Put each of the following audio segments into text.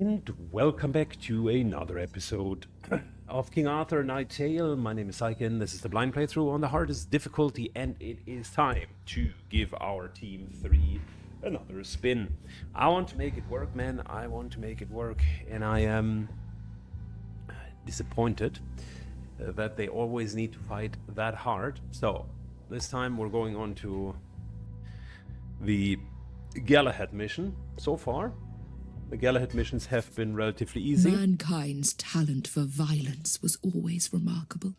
And welcome back to another episode of King Arthur Night Tale. My name is Syken, this is the blind playthrough on the hardest difficulty, and it is time to give our team 3 another spin. I want to make it work, man. I want to make it work, and I am disappointed that they always need to fight that hard. So, this time we're going on to the Galahad mission. So far, the Galahad missions have been relatively easy. Mankind's talent for violence was always remarkable,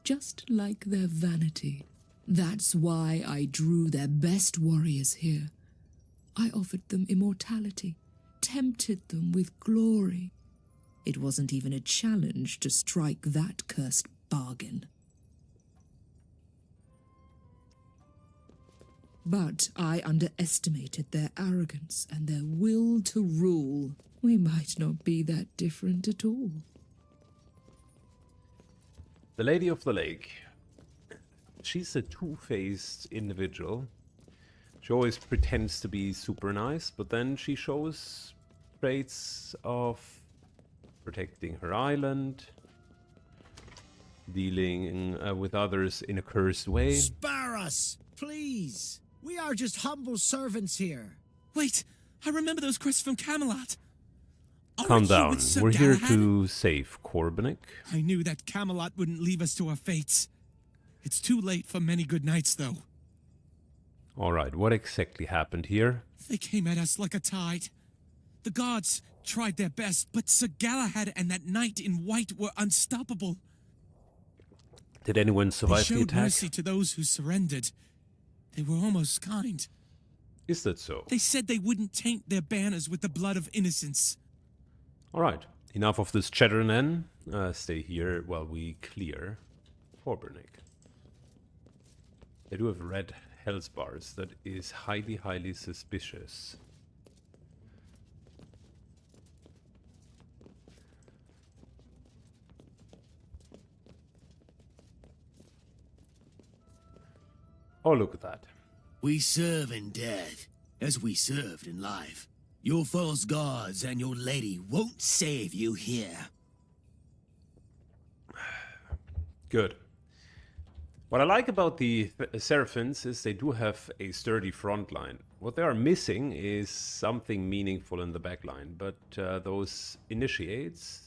just like their vanity. That's why I drew their best warriors here. I offered them immortality, tempted them with glory. It wasn't even a challenge to strike that cursed bargain. But I underestimated their arrogance and their will to rule. We might not be that different at all. The Lady of the Lake. She's a two-faced individual. She always pretends to be super nice, but then she shows traits of protecting her island, dealing with others in a cursed way. Spare us, please. We are just humble servants here. Wait, I remember those quests from Camelot. Calm down. We're here to save Corbinic. I knew that Camelot wouldn't leave us to our fates. It's too late for many good nights, though. Alright, what exactly happened here? They came at us like a tide. The gods tried their best, but Sir Galahad and that knight in white were unstoppable. Did anyone survive the They showed attack? mercy to those who surrendered. They were almost kind. Is that so? They said they wouldn't taint their banners with the blood of innocence. Alright, enough of this chatter then. Stay here while we clear Corbinic. They do have red health bars. That is highly, highly suspicious. Oh, look at that. We serve in death, as we served in life. Your false gods and your lady won't save you here. Good. What I like about the Seraphins is they do have a sturdy front line. What they are missing is something meaningful in the back line, but those initiates,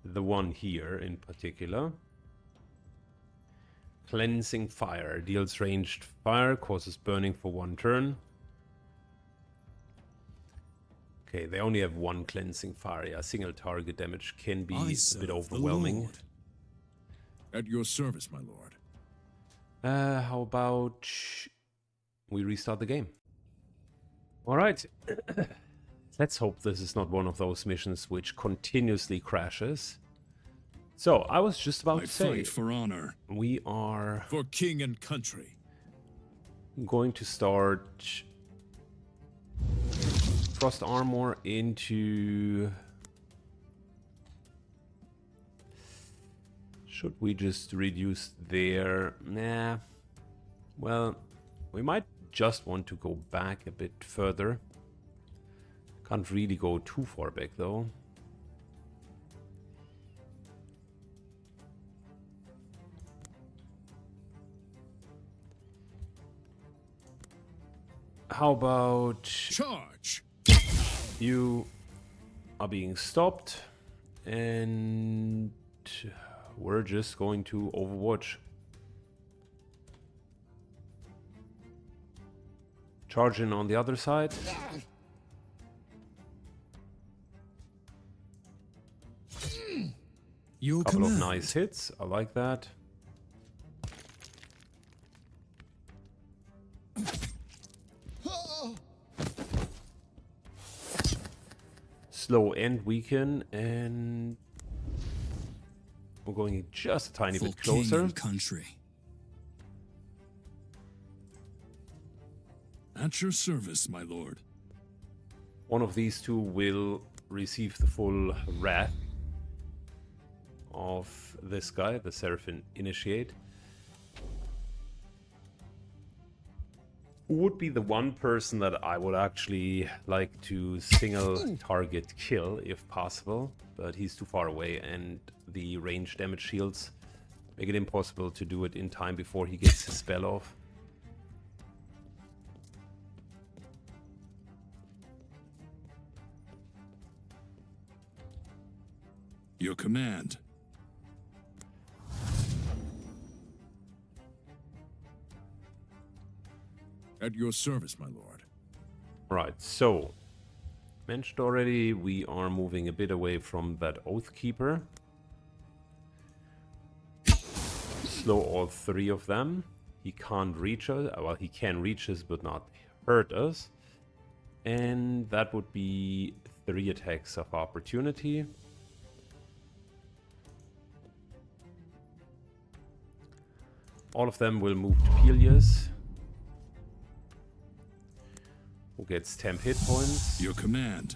the one here in particular, Cleansing Fire, deals ranged fire, causes burning for 1 turn. Okay, they only have 1 Cleansing Fire. Yeah, single target damage can be a bit overwhelming. At your service, my lord. How about we restart the game? Alright. Let's hope this is not one of those missions which continuously crashes. So, I was just about to say, fight for honor. We are For king and country. going to start Frost Armor into... Should we just reduce there? Nah. Well, we might just want to go back a bit further. Can't really go too far back though. How about Charge! you are being stopped and we're just going to overwatch. Charge in on the other side. Your Couple of command. nice hits. I like that. Slow and weaken, and we're going just a tiny bit closer. Country. At your service, my lord. One of these two will receive the full wrath of this guy, the Seraphim Initiate. Who would be the one person that I would actually like to single target kill if possible, but he's too far away and the range damage shields make it impossible to do it in time before he gets his spell off. Your command. At your service, my lord. Right, so mentioned already, we are moving a bit away from that Oathkeeper. Slow all three of them. He can't reach us. Well, he can reach us, but not hurt us. And that would be 3 attacks of opportunity. All of them will move to Peleus, who gets 10 hit points. Your command.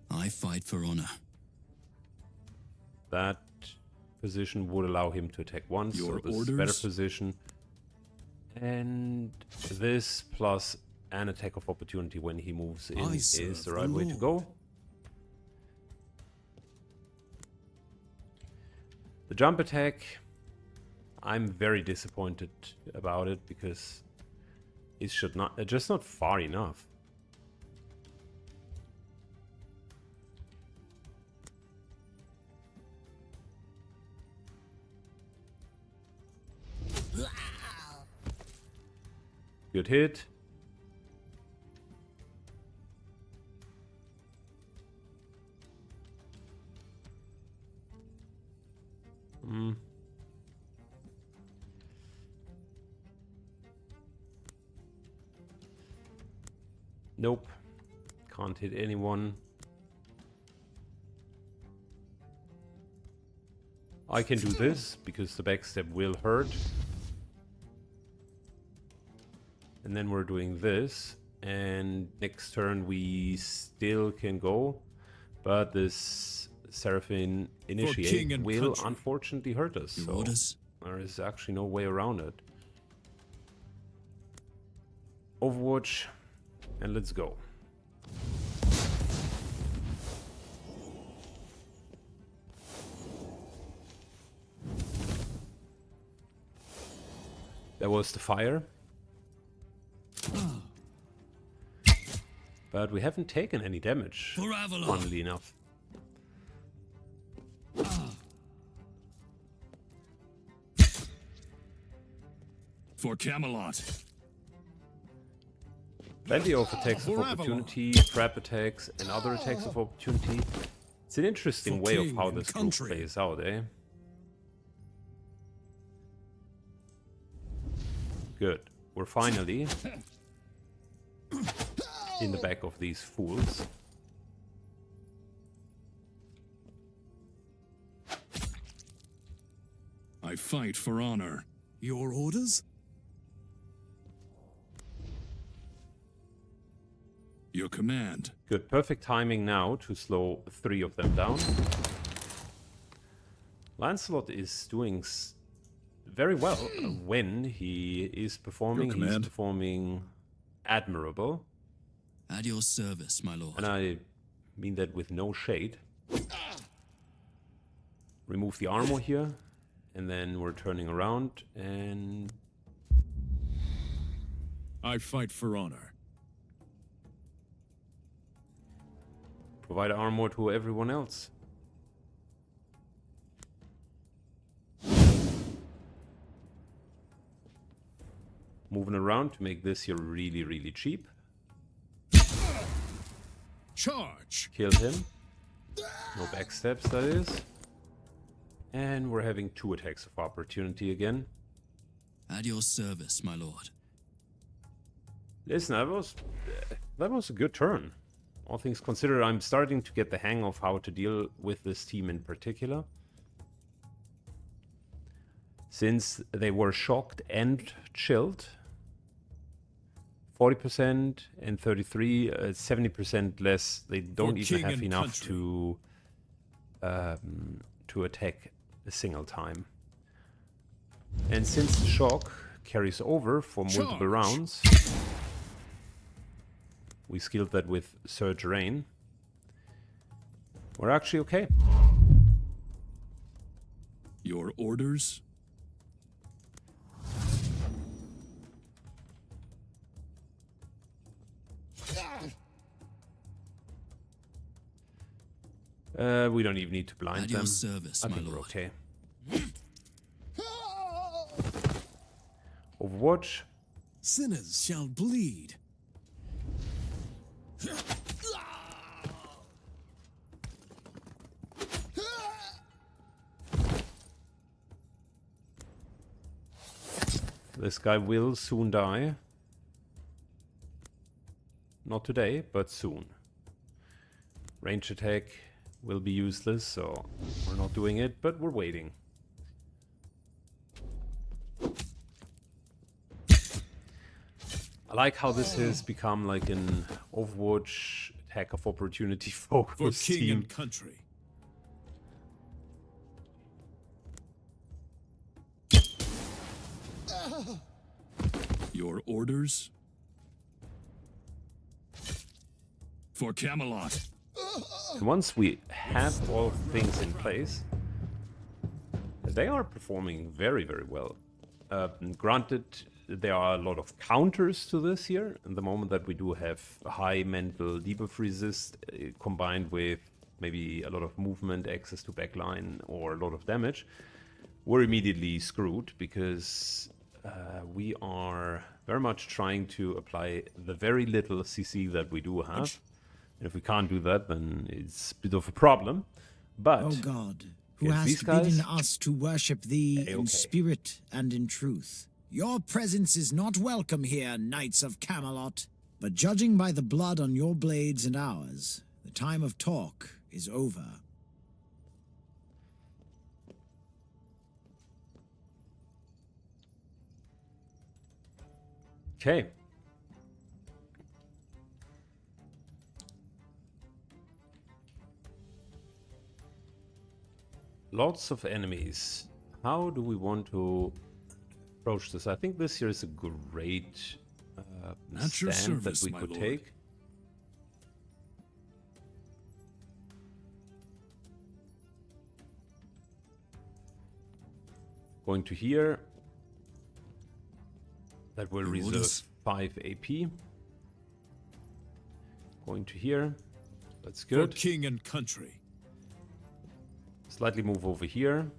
I fight for honor. That position would allow him to attack once, Your so this is a orders? better position. And this plus an attack of opportunity when he moves in I is serve the right the way to Lord. go. The jump attack, I'm very disappointed about it because it should not, just not far enough. Good hit. Nope. Can't hit anyone. I can do this because the backstab will hurt. And then we're doing this. And next turn we still can go. But this Seraphim King Initiate and will country. unfortunately hurt us. Your So orders? there is actually no way around it. Overwatch. And let's go. There was the fire. But we haven't taken any damage, For Avalon. funnily enough. For Camelot. Plenty of attacks of For Avalon. opportunity, trap attacks, and other attacks of opportunity. It's an interesting For way of king how and this group country. plays out, eh? Good. We're finally in the back of these fools. I fight for honor. Your orders? Your command. Good. Perfect timing now to slow 3 of them down. Lancelot is doing very well when he is performing. Your He's command. performing admirable. At your service, my lord. And I mean that with no shade. Remove the armor here. And then we're turning around and... I fight for honor. provide armor to everyone else. Moving around to make this here really, really cheap. Charge! Kill him. No backstabs, that is. And we're having 2 attacks of opportunity again. At your service, my lord. Listen, that was a good turn. All things considered, I'm starting to get the hang of how to deal with this team in particular. Since they were shocked and chilled 40% and 33, 70% less. They don't even king have and enough country. to attack a single time. And since the shock carries over for multiple Charge. rounds, we skilled that with Surge Rain. We're actually okay. Your orders? We don't even need to blind At them. your service, I my think we're lord. okay. Overwatch. Sinners shall bleed. This guy will soon die. Not today, but soon. Range attack will be useless, so we're not doing it, but we're waiting. I like how this has become like an Overwatch attack of opportunity For focus king team. and country. Your orders? For Camelot. And once we have all things in place, they are performing very, very well. Granted, there are a lot of counters to this here. In the moment that we do have a high mental debuff resist combined with maybe a lot of movement, access to backline, or a lot of damage, we're immediately screwed because we are very much trying to apply the very little CC that we do have. And if we can't do that, then it's a bit of a problem. But O God, who against hast these guys, bidden us to worship thee A-okay. in spirit and in truth. Your presence is not welcome here, knights of Camelot. But judging by the blood on your blades and ours, the time of talk is over. okay. Lots of enemies. How do we want to approach this? I think this here is a great At your stand service, that we my could lord. take. Going to here. That will Your reserve orders. 5 AP. Going to here. That's For good. king and country. Slightly move over here.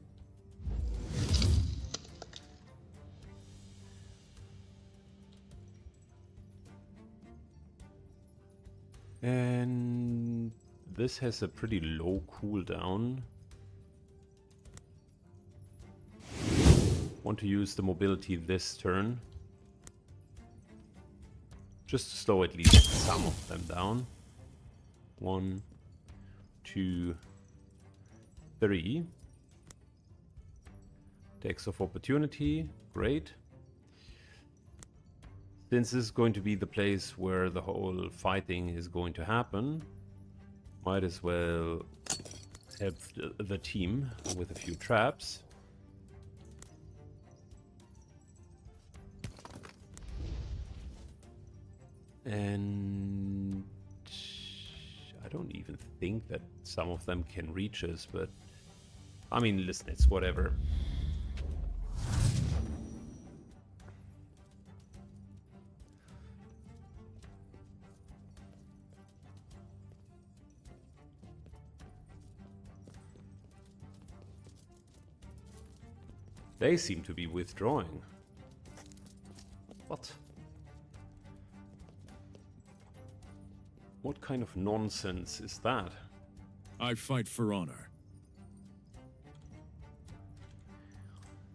And this has a pretty low cooldown. Want to use the mobility this turn. Just to slow at least some of them down. 1, 2, 3. Attacks of opportunity. Great. Since this is going to be the place where the whole fighting is going to happen, might as well help the team with a few traps. And I don't even think that some of them can reach us, but I mean, listen, it's whatever. They seem to be withdrawing. What? What kind of nonsense is that? I fight for honor.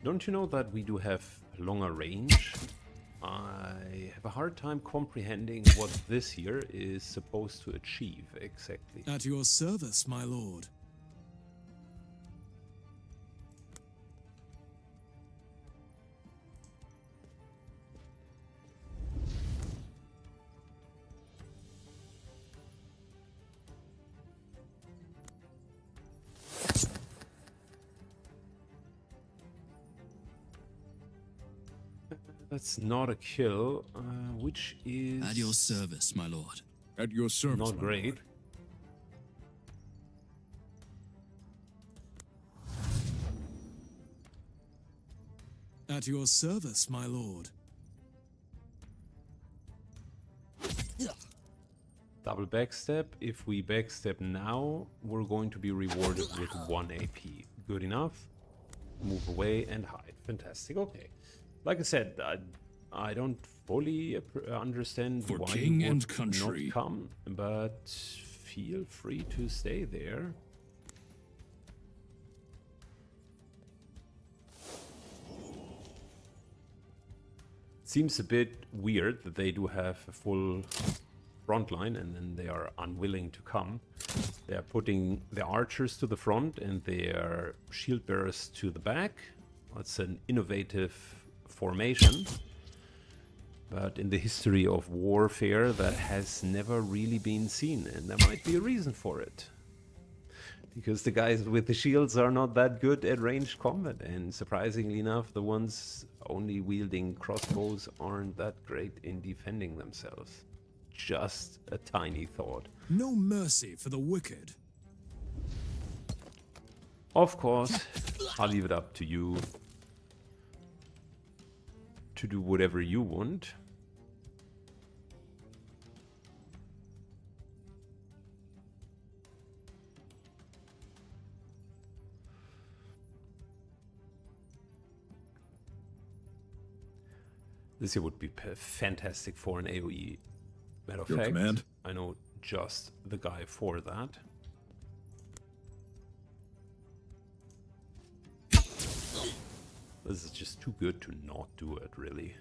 Don't you know that we do have longer range? I have a hard time comprehending what this here is supposed to achieve exactly. At your service, my lord. That's not a kill, which is At your service, my lord. At your service, not my great. lord. At your service, my lord. Double backstep. If we backstep now, we're going to be rewarded with 1 AP. Good enough. Move away and hide. Fantastic. Okay. Like I said, I don't fully understand For why king you and would country. not come, but feel free to stay there. Seems a bit weird that they do have a full front line and then they are unwilling to come. They are putting the archers to the front and their shield bearers to the back. That's an innovative formation. But in the history of warfare, that has never really been seen, and there might be a reason for it. Because the guys with the shields are not that good at ranged combat, and surprisingly enough, the ones only wielding crossbows aren't that great in defending themselves. Just a tiny thought. No mercy for the wicked. Of course, I'll leave it up to you to do whatever you want. This here would be fantastic for an AoE. Matter of Your fact, command? I know just the guy for that. This is just too good to not do it, really.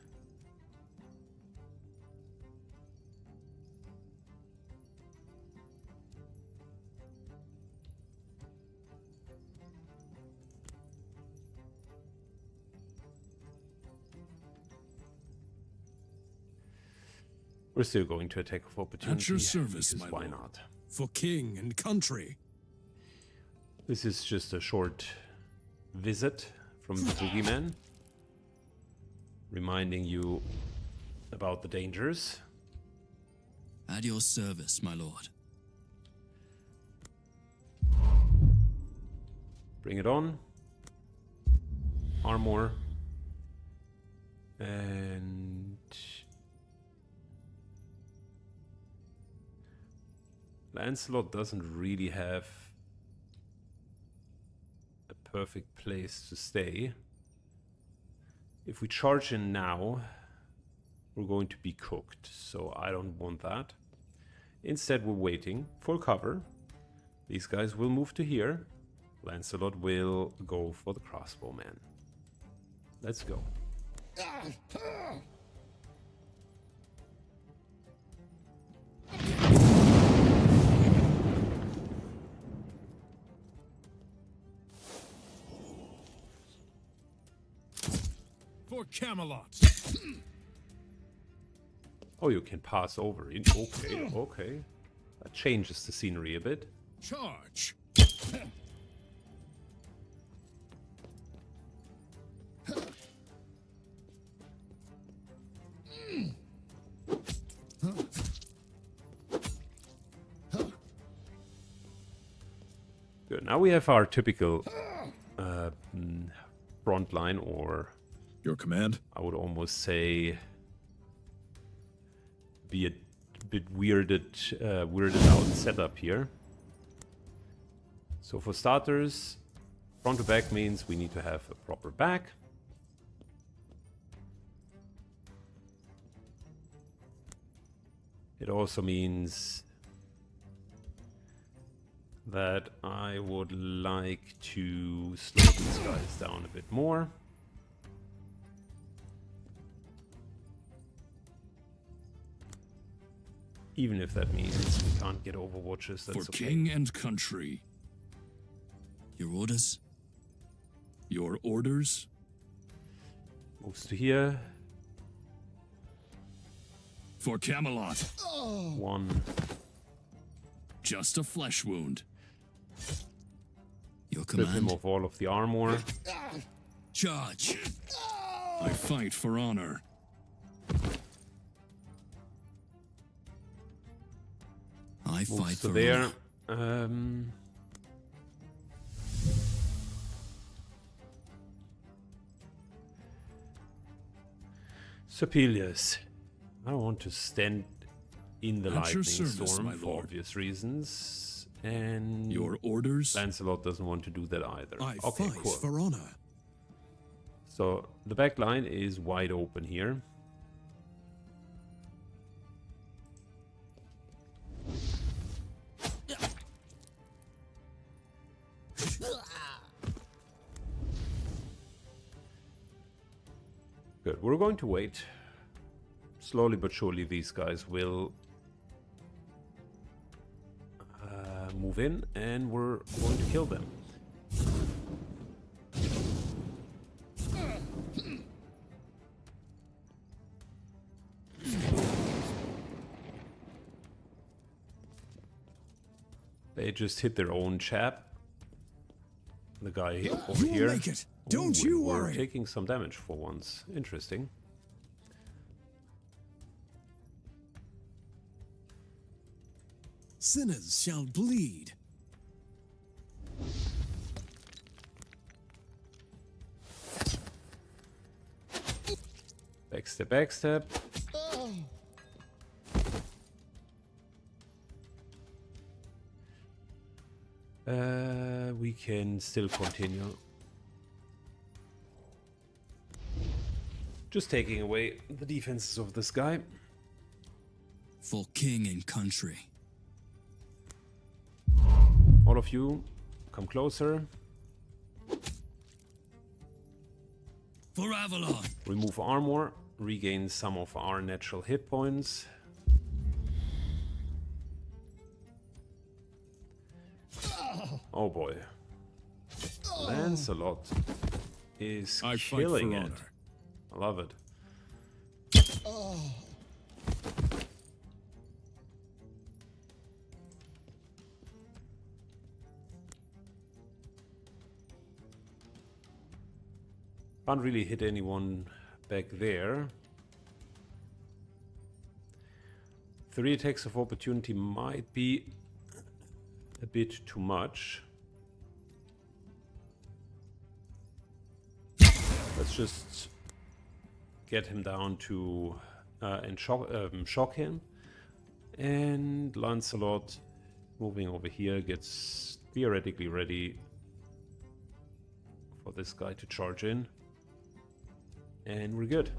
We're still going to attack of opportunity. At your service, because my why lord. not? For king and country. This is just a short visit from the boogeyman, reminding you about the dangers. At your service, my lord. Bring it on. Armor. And Lancelot doesn't really have a perfect place to stay. If we charge in now, we're going to be cooked, so I don't want that. Instead, we're waiting for cover. These guys will move to here. Lancelot will go for the crossbowman. Let's go. For Camelot. Oh, you can pass over. Okay, okay. That changes the scenery a bit. Charge. Good. Now we have our typical front line, or Your command? I would almost say be a bit weirded out setup here. So for starters, front to back means we need to have a proper back. It also means that I would like to slow these guys down a bit more. Even if that means we can't get overwatches, that's For okay. king and country. Your orders? Your orders? Moves to here. For Camelot. One. Just a flesh wound. Your Strip him command? of all of the armor. Charge! I fight for honor. fight Moves to for there. honor. Sepelius. I don't want to stand in the At your lightning service, storm my for lord. obvious reasons. And Your orders? Lancelot doesn't want to do that either. I Okay, fight cool. for honor. So the back line is wide open here. Good. We're going to wait. Slowly but surely these guys will move in and we're going to kill them. They just hit their own chap. The guy over You'll here. make it. Don't you we're worry. taking some damage for once. Interesting. Sinners shall bleed. Backstep, backstep. We can still continue. Just taking away the defenses of this guy. For king and country. All of you, come closer. For Avalon. Remove armor. Regain some of our natural hit points. Oh boy. Lancelot is I fight killing for it. honor. I love it. Can't really hit anyone back there. 3 attacks of opportunity might be a bit too much. Let's just get him down to and shock him. And Lancelot, moving over here, gets theoretically ready for this guy to charge in. And we're good.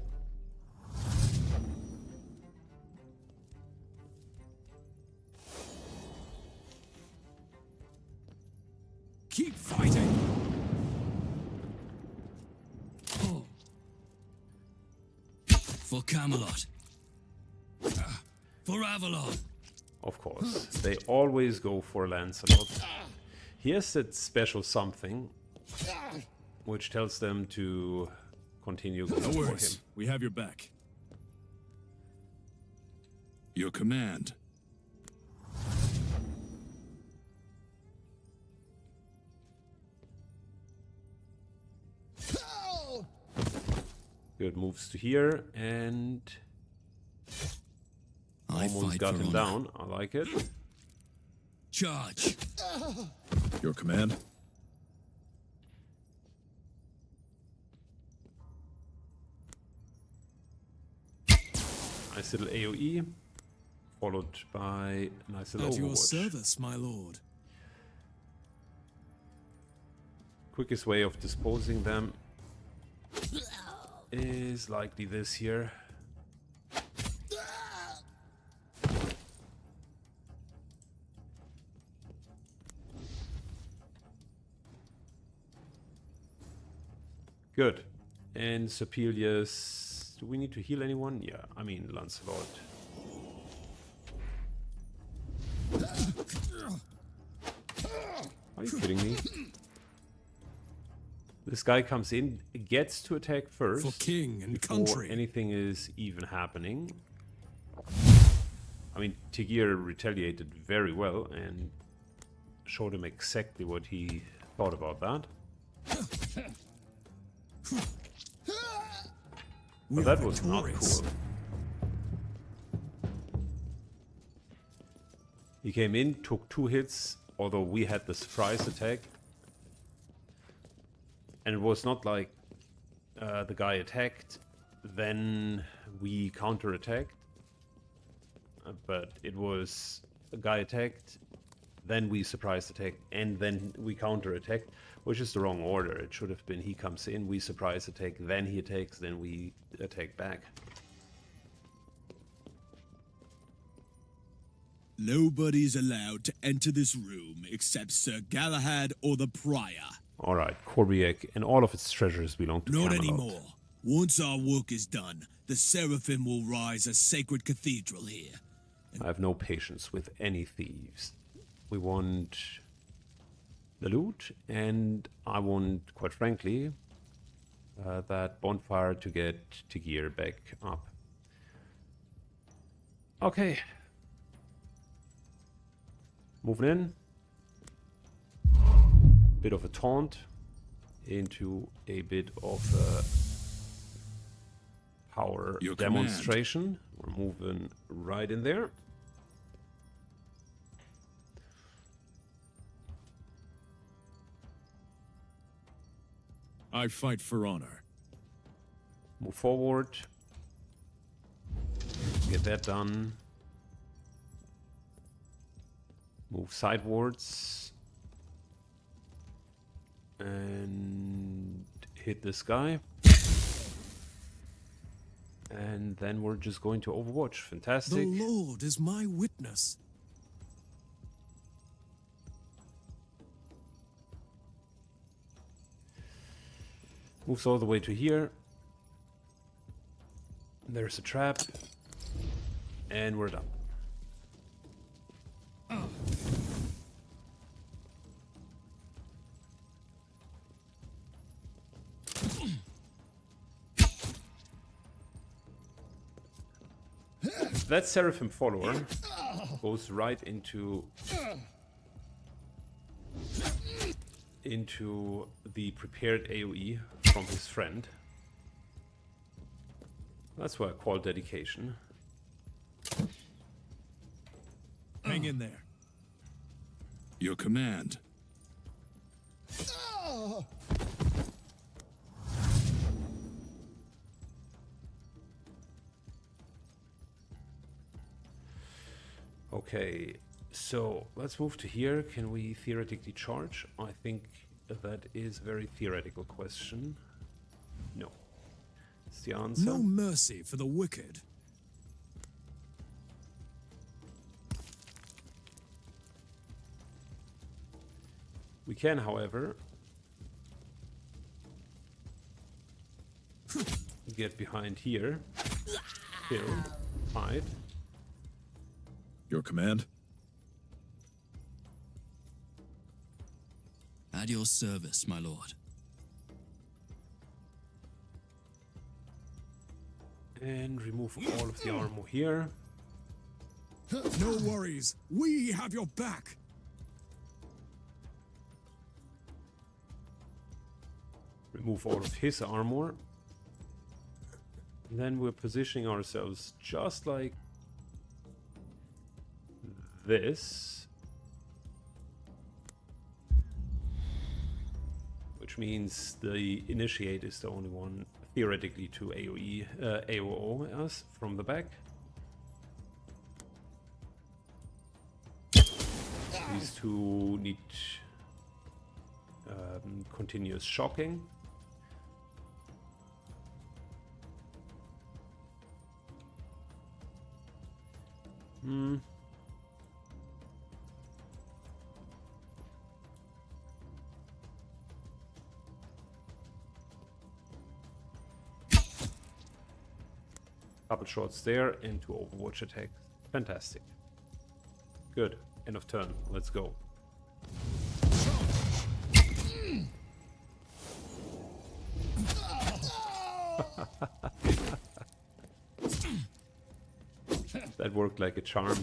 Keep fighting. For Camelot. For Avalon. Of course, they always go for Lancelot. He has that special something, which tells them to continue going No for him. worries. We have your back. Your command. Good, moves to here, and I almost fight got for him honor. down. I like it. Charge. Your command. Nice little AoE, followed by a nice little At your Overwatch. service, my lord. Quickest way of disposing them is likely this here. Good. And Sepelius, do we need to heal anyone? Yeah, I mean Lancelot. Are you kidding me? This guy comes in, gets to attack first. For king and before country. anything is even happening. I mean, Tigir retaliated very well and showed him exactly what he thought about that. But that was not victorious. cool. He came in, took 2 hits, although we had the surprise attack. And it was not like the guy attacked, then we counter-attacked. But it was a guy attacked, then we surprise attack, and then we counter-attack, which is the wrong order. It should have been he comes in, we surprise attack, then he attacks, then we attack back. Nobody's allowed to enter this room except Sir Galahad or the Prior. Alright, Corbiac and all of its treasures belong to Not Camelot. anymore. Once our work is done, the Seraphim will rise a sacred cathedral here. I have no patience with any thieves. We want the loot, and I want, quite frankly, that bonfire to get Tigir back up. Okay. Moving in. Bit of a taunt into a bit of a power Your demonstration. We're moving right in there. I fight for honor. Move forward. Get that done. Move sidewards. And hit this guy. And then we're just going to Overwatch. Fantastic. The Lord is my witness. Moves all the way to here. There's a trap. And we're done. That Seraphim follower goes right into the prepared AoE from his friend. That's why I call dedication. Hang in there. Your command. Okay, so let's move to here. Can we theoretically charge? I think that is a very theoretical question. No. That's the answer. No mercy for the wicked. We can, however, get behind here, kill, hide. Your command. At your service, my lord. And remove all of the armor here. No worries. We have your back. Remove all of his armor. Then we're positioning ourselves just like this. Which means the initiate is the only one theoretically to AOO us from the back. These two need continuous shocking. Couple shots there into Overwatch attack. Fantastic. Good. End of turn. Let's go. That worked like a charm.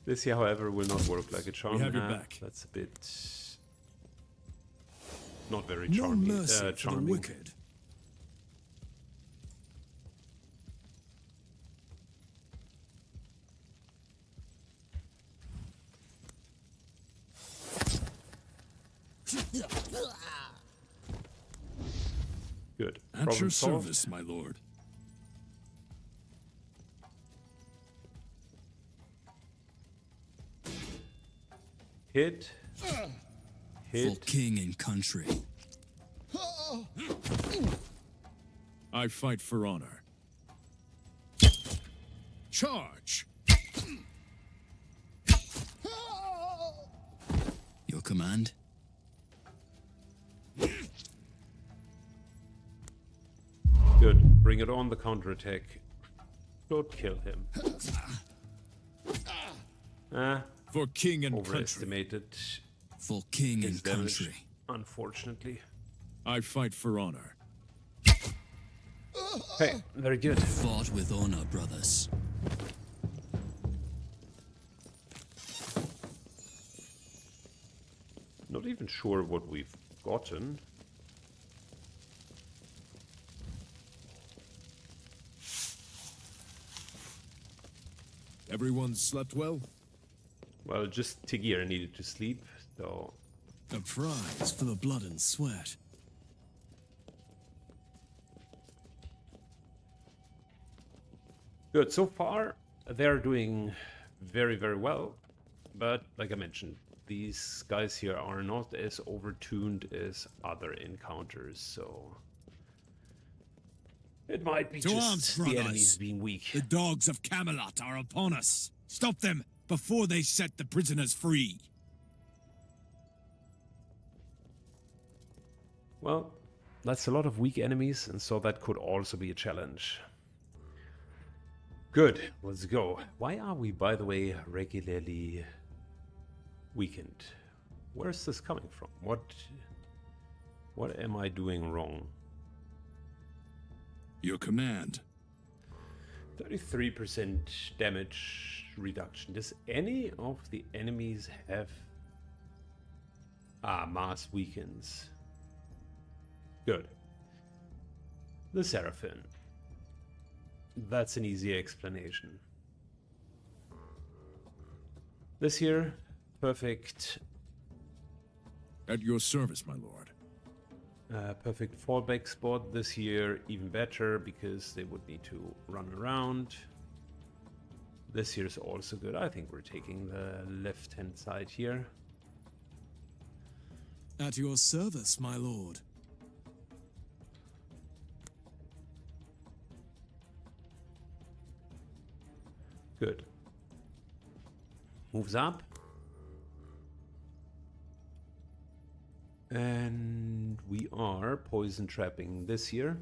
This here, however, will not work like a charm. We have your back. That's a bit not very No charming. mercy for the Charming. wicked. Good. At Problem your solved. service, my lord. Hit. For Hit. king and country. I fight for honor. Charge! Your command? Good. Bring it on the counterattack. Don't kill him. Ah, For king and country. overestimated For king his and damage, country. unfortunately. I fight for honor. Hey, very good. Fought with honor, brothers. Not even sure what we've gotten. Everyone slept well? Well, just Tigir needed to sleep, so A prize for the blood and sweat. good. So far, they're doing very, very well. But like I mentioned, these guys here are not as overtuned as other encounters, so it might be To just arms, the brothers. enemies being weak. The dogs of Camelot are upon us. Stop them before they set the prisoners free. Well, that's a lot of weak enemies, and so that could also be a challenge. Good, let's go. Why are we, by the way, regularly weakened? Where's this coming from? What am I doing wrong? Your command. 33% damage reduction. Does any of the enemies have mass weakens? Good. The Seraphim. That's an easy explanation. This here, perfect, At your service, my lord. perfect fallback spot. This year, even better because they would need to run around. This here is also good. I think we're taking the left-hand side here. At your service, my lord. Good. Moves up. And we are poison trapping this here.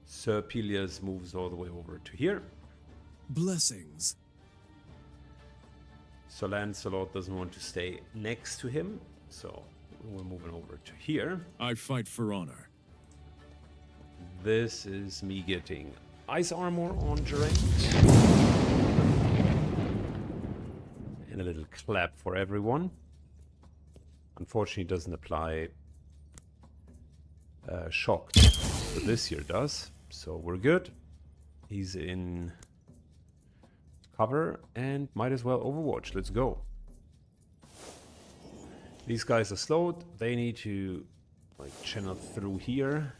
Sir Pelias moves all the way over to here. Blessings. So Lancelot doesn't want to stay next to him, so we're moving over to here. I fight for honor. This is me getting ice armor on Geraint. And a little clap for everyone. Unfortunately, it doesn't apply shock, but this year does. So we're good. He's in cover and might as well overwatch. Let's go. These guys are slowed. They need to like channel through here.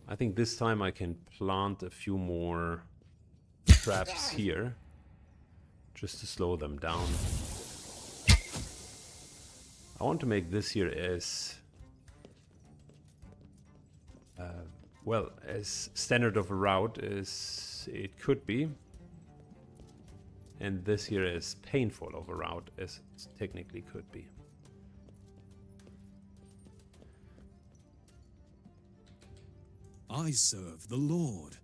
I think this time I can plant a few more traps here just to slow them down. I want to make this here as well as standard of a route as it could be, and this here as painful of a route as it technically could be. I serve the Lord.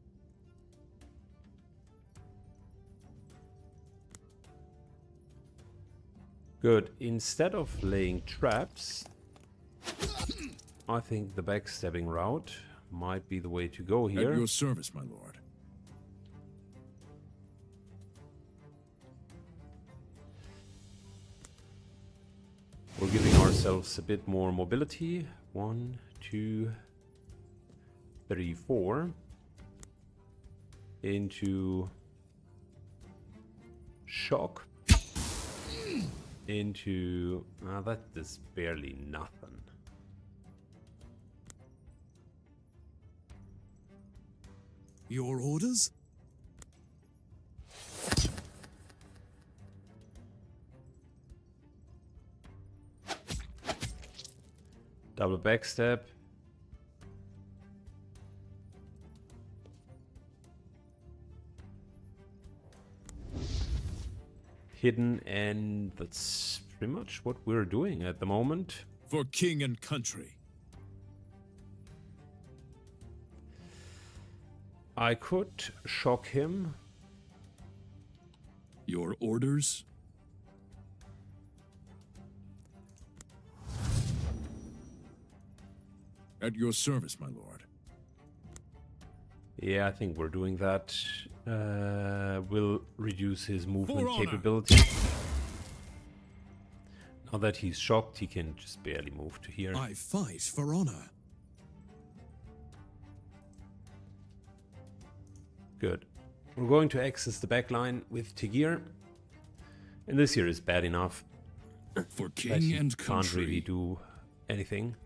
Good. Instead of laying traps, I think the backstabbing route might be the way to go here. At your service, my lord. We're giving ourselves a bit more mobility. 1, 2, 3, 4 into shock into that is barely nothing. Your orders? Double backstep. Hidden, and that's pretty much what we're doing at the moment. For king and country. I could shock him. Your orders? At your service, my lord. Yeah, I think we're doing that. Will reduce his movement For honor. capability. Now that he's shocked, he can just barely move to here. I fight for honor. Good. We're going to access the backline with Tigir. And this here is bad enough For that king he and can't really country. do anything.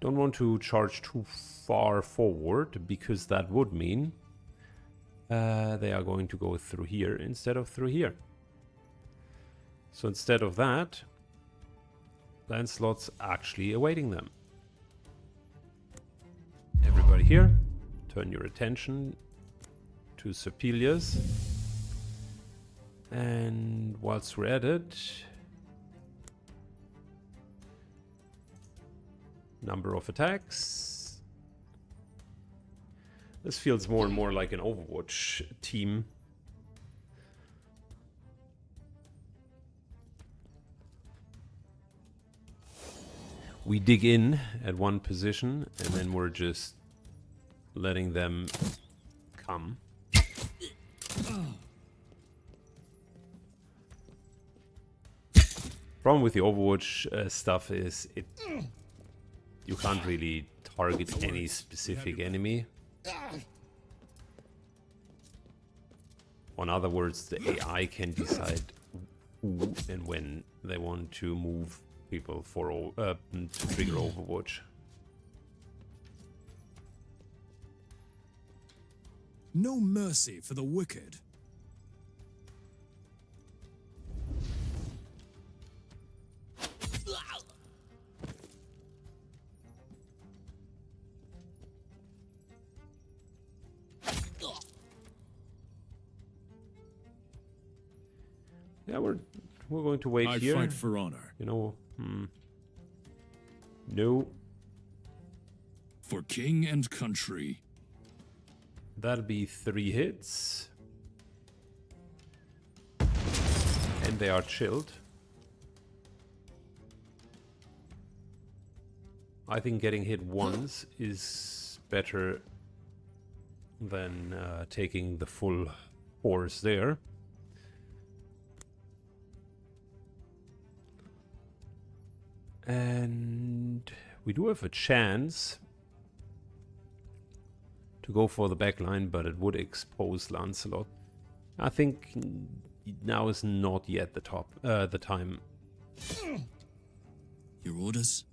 Don't want to charge too far forward, because that would mean they are going to go through here instead of through here. So instead of that, Lancelot's actually awaiting them. Everybody here, turn your attention to Sir Pelias. And whilst we're at it, number of attacks. This feels more and more like an Overwatch team. We dig in at one position and then we're just letting them come. Problem with the Overwatch stuff is you can't really target any specific enemy. In other words, the AI can decide who and when they want to move people for to trigger Overwatch. No mercy for the wicked. Yeah, we're going to wait I here. fight for honor. You know, no, For king and country. that'll be 3 hits, and they are chilled. I think getting hit once is better than taking the full force there. And we do have a chance to go for the backline, but it would expose Lancelot. I think now is not yet the time. Your orders?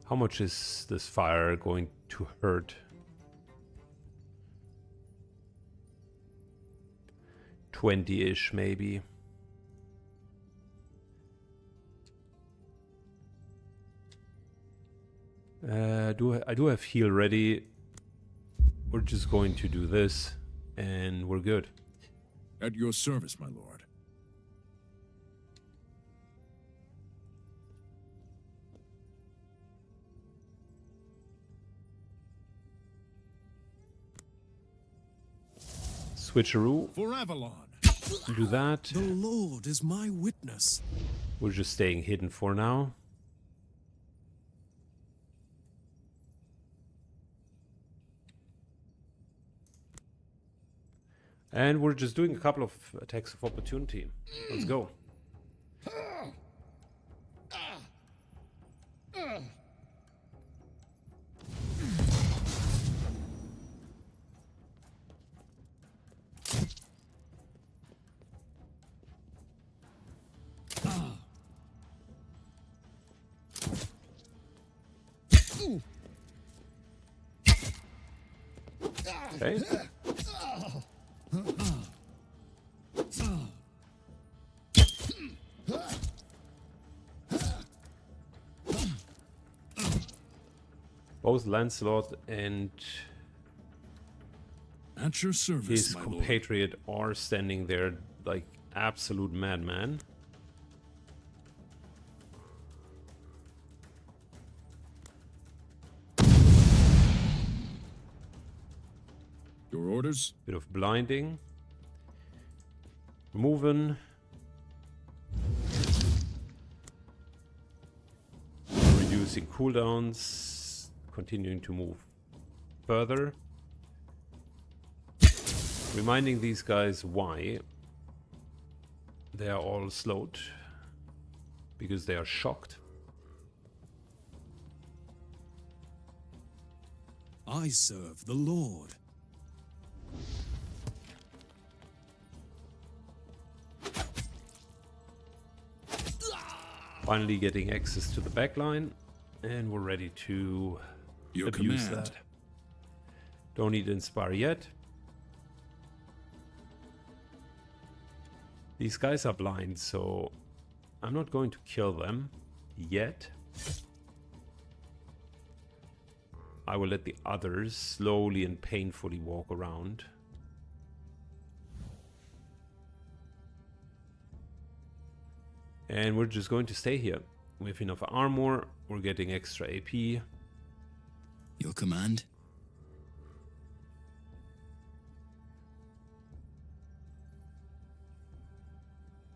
How much is this fire going to hurt? 20-ish, maybe. I do have heal ready. We're just going to do this, and we're good. At your service, my lord. Switcheroo, For Avalon. do that. The Lord is my witness. We're just staying hidden for now. And we're just doing a couple of attacks of opportunity. Let's go. Okay. Both Lancelot and At your service, his my lord. compatriot are standing there like absolute madman. Your orders? Bit of blinding. Moving. Reducing cooldowns. Continuing to move further. Reminding these guys why they are all slowed. Because they are shocked. I serve the Lord. Finally getting access to the backline, and we're ready to Your abuse command. that. Don't need Inspire yet. These guys are blind, so I'm not going to kill them yet. I will let the others slowly and painfully walk around. And we're just going to stay here. We have enough armor, we're getting extra AP. Your command?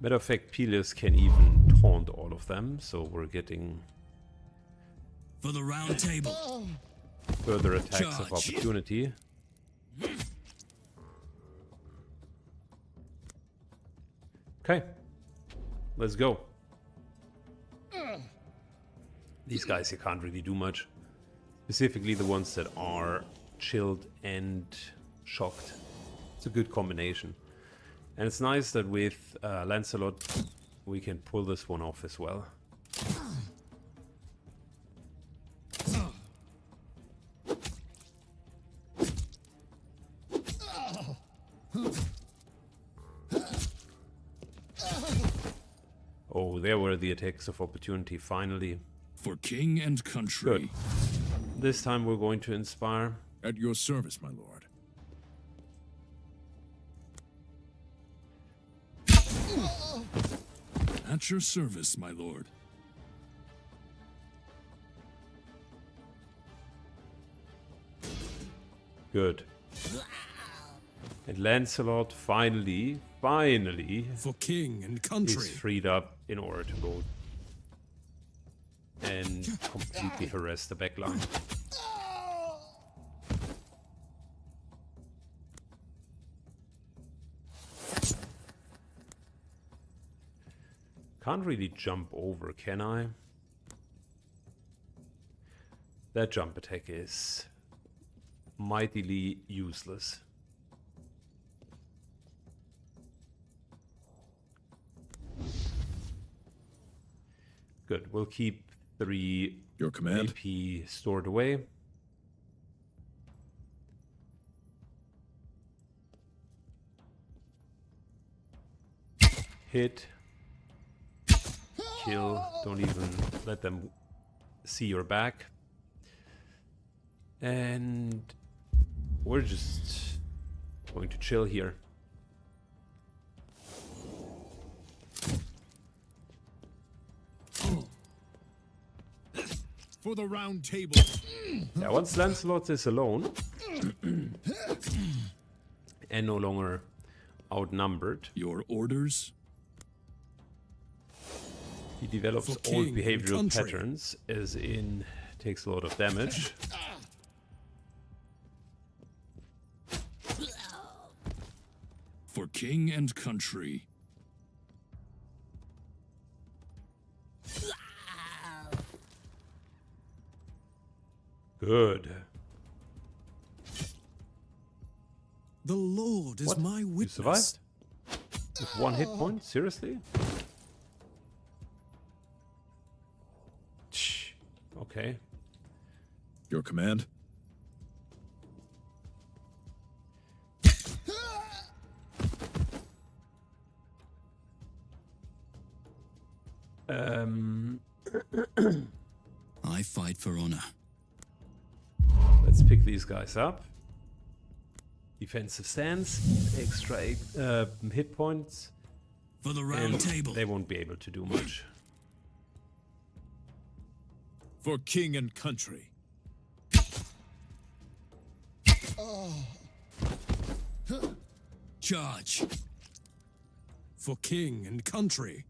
Matter of fact, Peleus can even taunt all of them, so we're getting For the round table. further attacks of Charge. opportunity. Okay, let's go. These guys, you can't really do much. Specifically the ones that are chilled and shocked. It's a good combination. And it's nice that with Lancelot we can pull this one off as well. Oh, there were the attacks of opportunity finally. For king and country. Good. This time we're going to inspire. At your service, my lord. At your service, my lord. Good. And Lancelot finally For king and is country. freed up in order to go and completely harass the backline. Can't really jump over, can I? That jump attack is mightily useless. Good, we'll keep 3 Your command? AP stored away. Hit. Kill. Don't even let them see your back. And we're just going to chill here. For the round table. Yeah, once Lancelot is alone and no longer outnumbered, Your orders. he develops For old king and behavioral country. patterns, as in takes a lot of damage. For king and country. Good. The Lord is What? my You witness. survived? With 1 hit point? Seriously? Shh. Okay. Your command? I fight for honor. Let's pick these guys up. Defensive stance, extra hit points, For the round and table. they won't be able to do much. For king and country. Charge. For king and country.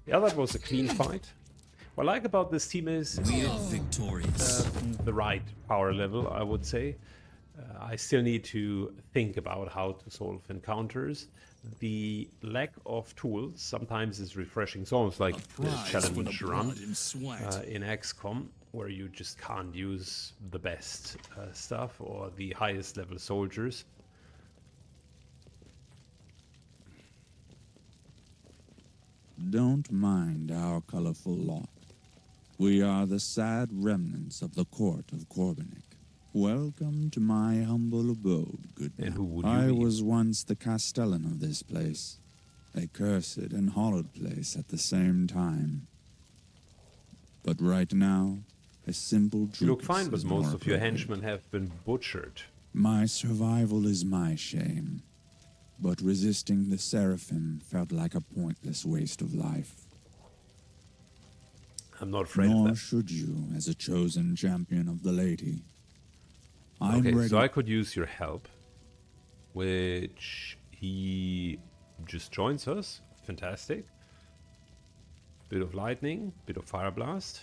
Yeah, that was a clean fight. What I like about this team is We are victorious. the right power level, I would say. I still need to think about how to solve encounters. The lack of tools sometimes is refreshing. It's almost like the Prize for the challenge run blood and sweat. in XCOM, where you just can't use the best stuff or the highest level soldiers. Don't mind our colorful lot. We are the sad remnants of the court of Corbinic. Welcome to my humble abode, good And man. who would you I be? was once the castellan of this place, a cursed and hallowed place at the same time. But right now, a simple You look Druid fine, but is most more of your appropriate. henchmen have been butchered. My survival is my shame, but resisting the Seraphim felt like a pointless waste of life. I'm not afraid of Nor that. should you, as a chosen champion of the lady. I'm Okay, ready. so I could use your help, which he just joins us. Fantastic. Bit of lightning, bit of fire blast.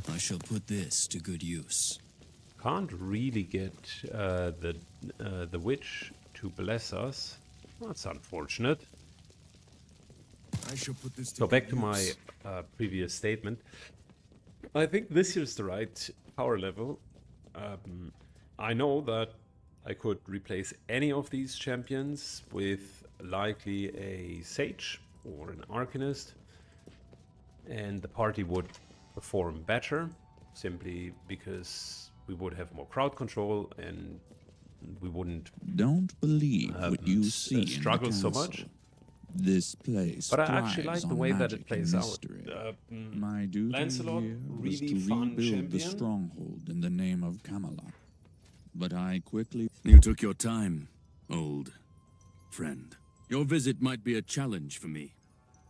I shall put this to good use. Can't really get the witch to bless us. That's unfortunate. I shall put this So back to my previous statement. I think this is the right power level. I know that I could replace any of these champions with likely a sage or an arcanist, and the party would perform better simply because we would have more crowd control and we wouldn't Don't believe what you see struggle in the so castle. much. This place But I actually like thrives the on way that magic it plays and out. mystery. My duty Lancelot, here was really to fun rebuild the champion. stronghold in the name of Camelot. But I quickly... You took your time, old friend. Your visit might be a challenge for me,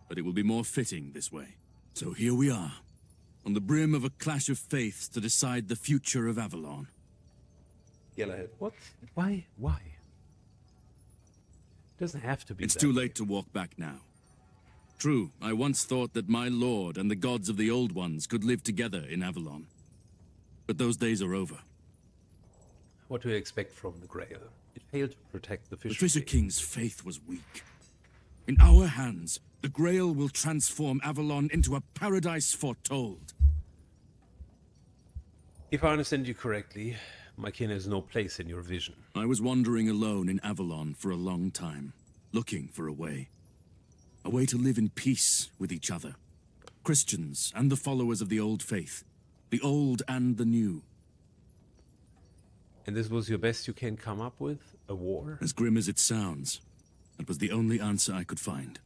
but it will be more fitting this way. So here we are, on the brim of a clash of faiths to decide the future of Avalon. Galahad. What? Why? Why? Doesn't have to be. It's that too way. late to walk back now. True, I once thought that my lord and the gods of the Old Ones could live together in Avalon. But those days are over. What do you expect from the Grail? It failed to protect the The Fisher Fisher King. King's faith was weak. In our hands, the Grail will transform Avalon into a paradise foretold. If I understand you correctly, my kin has no place in your vision. I was wandering alone in Avalon for a long time, looking for a way. A way to live in peace with each other. Christians and the followers of the old faith. The old and the new. And this was your best you can come up with? A war? As grim as it sounds, that was the only answer I could find.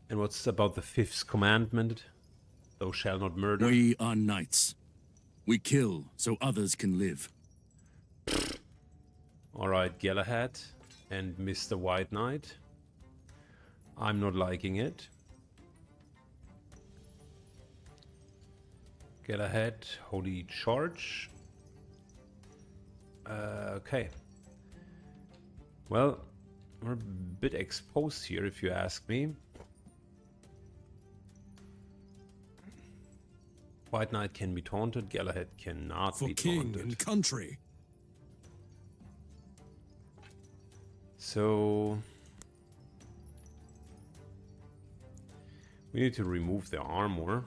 And what's about the fifth commandment? Thou shalt not murder? We are knights. We kill so others can live. Alright, Galahad and Mr. White Knight. I'm not liking it. Galahad, Holy Charge. Okay. Well, we're a bit exposed here, if you ask me. White Knight can be taunted, Galahad cannot For be king taunted. and country. So we need to remove the armor.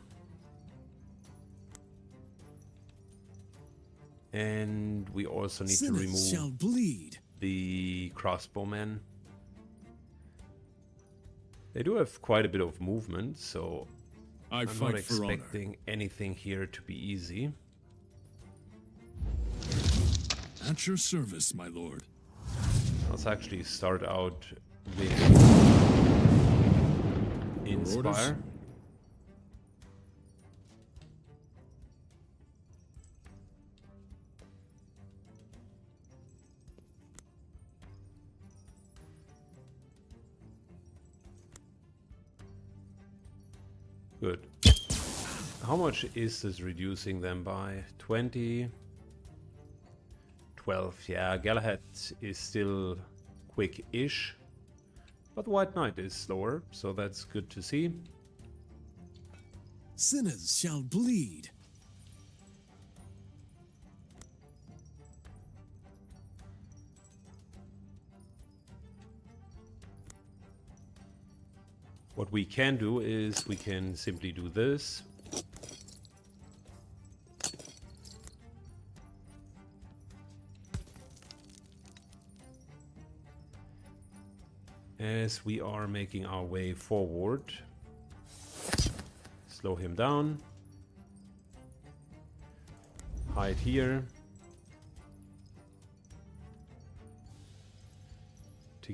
And we also need to Sinners shall remove bleed. the crossbowmen. They do have quite a bit of movement, so I I'm not fight for honor. expecting anything here to be easy. At your service, my lord. Let's actually start out with Inspire. orders? Good. How much is this reducing them by? 20? 12. Yeah, Galahad is still quick-ish. But White Knight is slower, so that's good to see. Sinners shall bleed. What we can do is we can simply do this. As we are making our way forward, slow him down, hide here.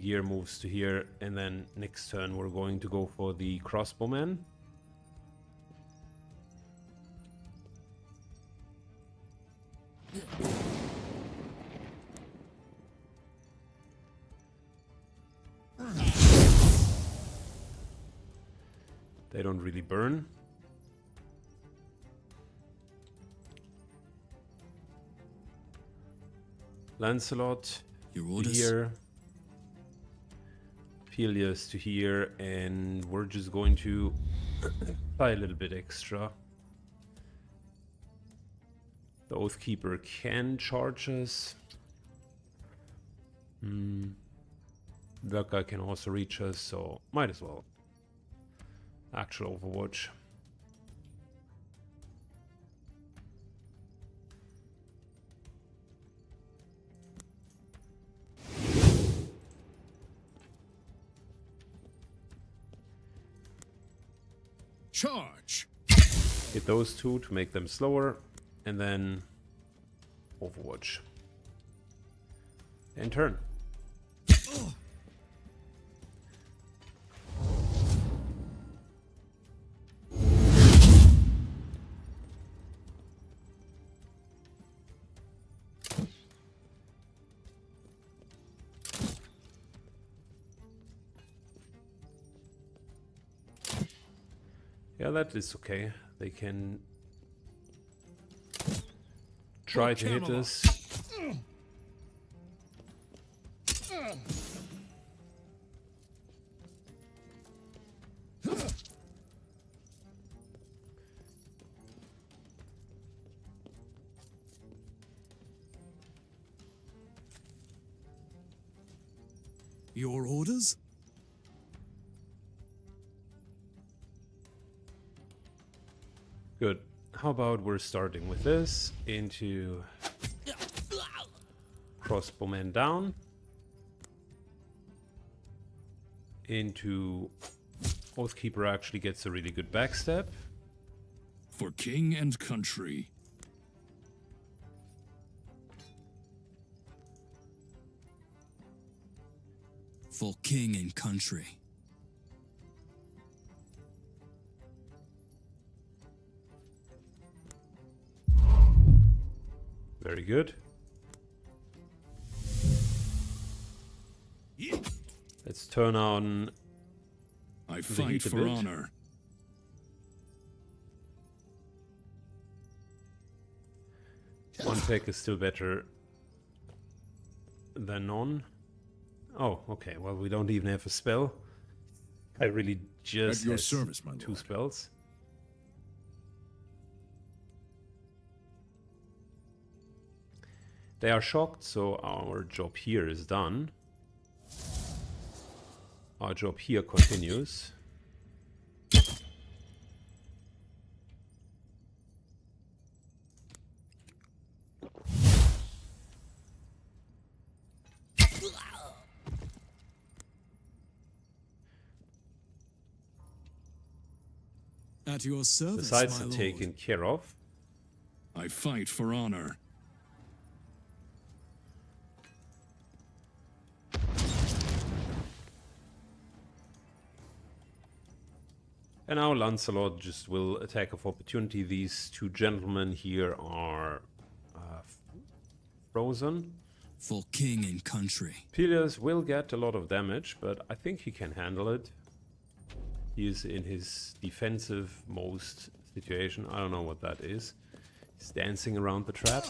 Gear moves to here, and then next turn we're going to go for the crossbowman. They don't really burn. Lancelot Your to orders? here. Pelias to here, and we're just going to buy a little bit extra. The Oathkeeper can charge us. That guy can also reach us, so might as well. Actual Overwatch. Charge! Hit those two to make them slower, and then Overwatch. And turn. Yeah, that is okay. They can try to hit us. Your orders? Good. How about we're starting with this into crossbowman down, into Oathkeeper actually gets a really good backstab. For king and country. For king and country. Very good. Let's turn on I the fight heat a for bit. honor. One tech is still better than none. Oh, okay. Well, we don't even have a spell. I really just At your has service, my two lord. spells. They are shocked, so our job here is done. Our job here continues. At your The service, sides my are lord. taken care of. I fight for honor. And now Lancelot just will attack of opportunity. These two gentlemen here are frozen. For king and country. Pelias will get a lot of damage, but I think he can handle it. He is in his defensive most situation. I don't know what that is. He's dancing around the trap.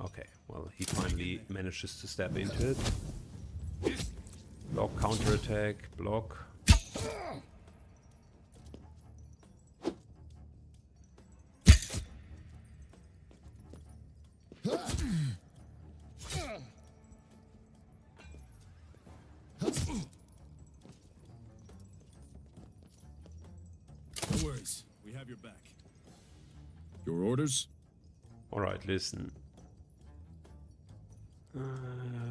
Okay, well, he finally manages to step into it. Block, counterattack, block. No worries. We have your back. Your orders? Alright, listen.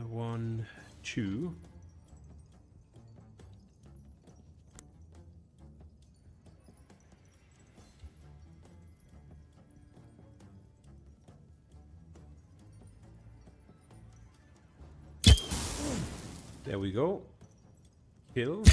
1, 2. There we go. Kill.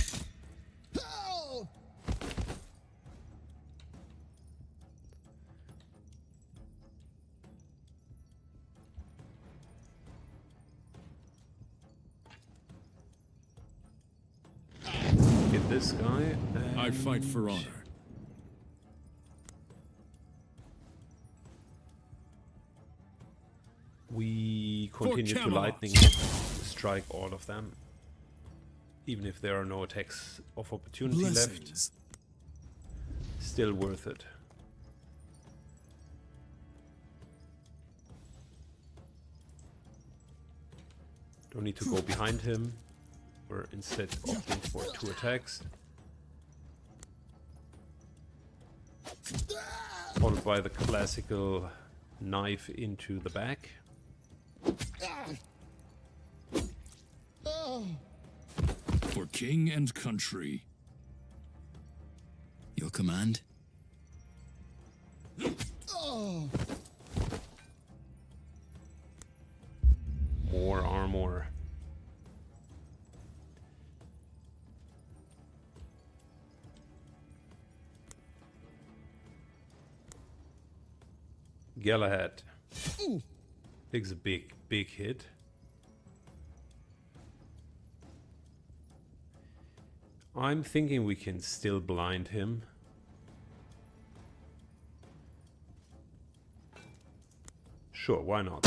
Get this guy. I fight and for honor. We continue to Camelot. lightning strike all of them. Even if there are no attacks of opportunity left. Blessings. Still worth it. Don't need to go behind him. We're instead opting for 2 attacks. Followed by the classical knife into the back. For king and country. Your command? More armor. Galahad takes a big hit. I'm thinking we can still blind him. Sure, why not?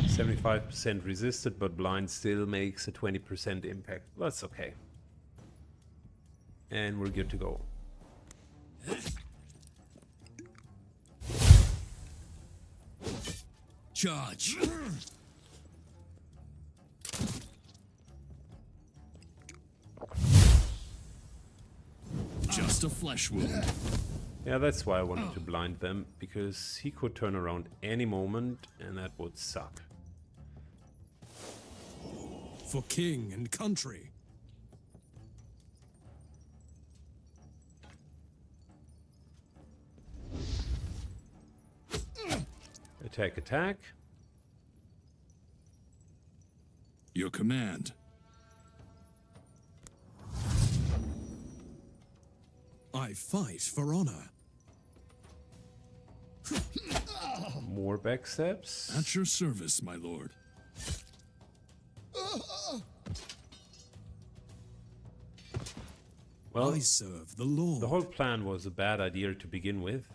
75% resisted, but blind still makes a 20% impact. That's okay. And we're good to go. Charge! Just a flesh wound. Yeah, that's why I wanted to blind them, because he could turn around any moment and that would suck. For king and country. Attack, attack. Your command. I fight for honor. More backsteps. At your service, my lord. Well, I serve the Lord. the whole plan was a bad idea to begin with.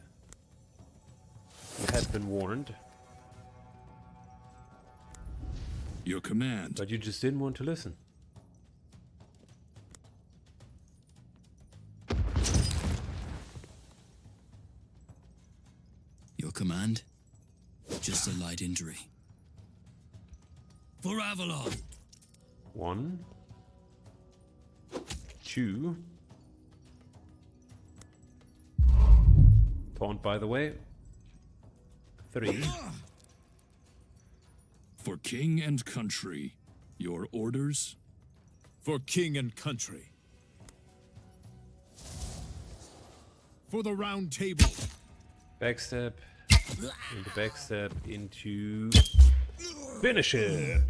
You had been warned, Your command. but you just didn't want to listen. Your command? Just a light injury. For Avalon! 1, 2. Taunt, by the way. 3. For king and country, your orders? For king and country. For the round table. Backstep. Into backstep. Into... Finish it!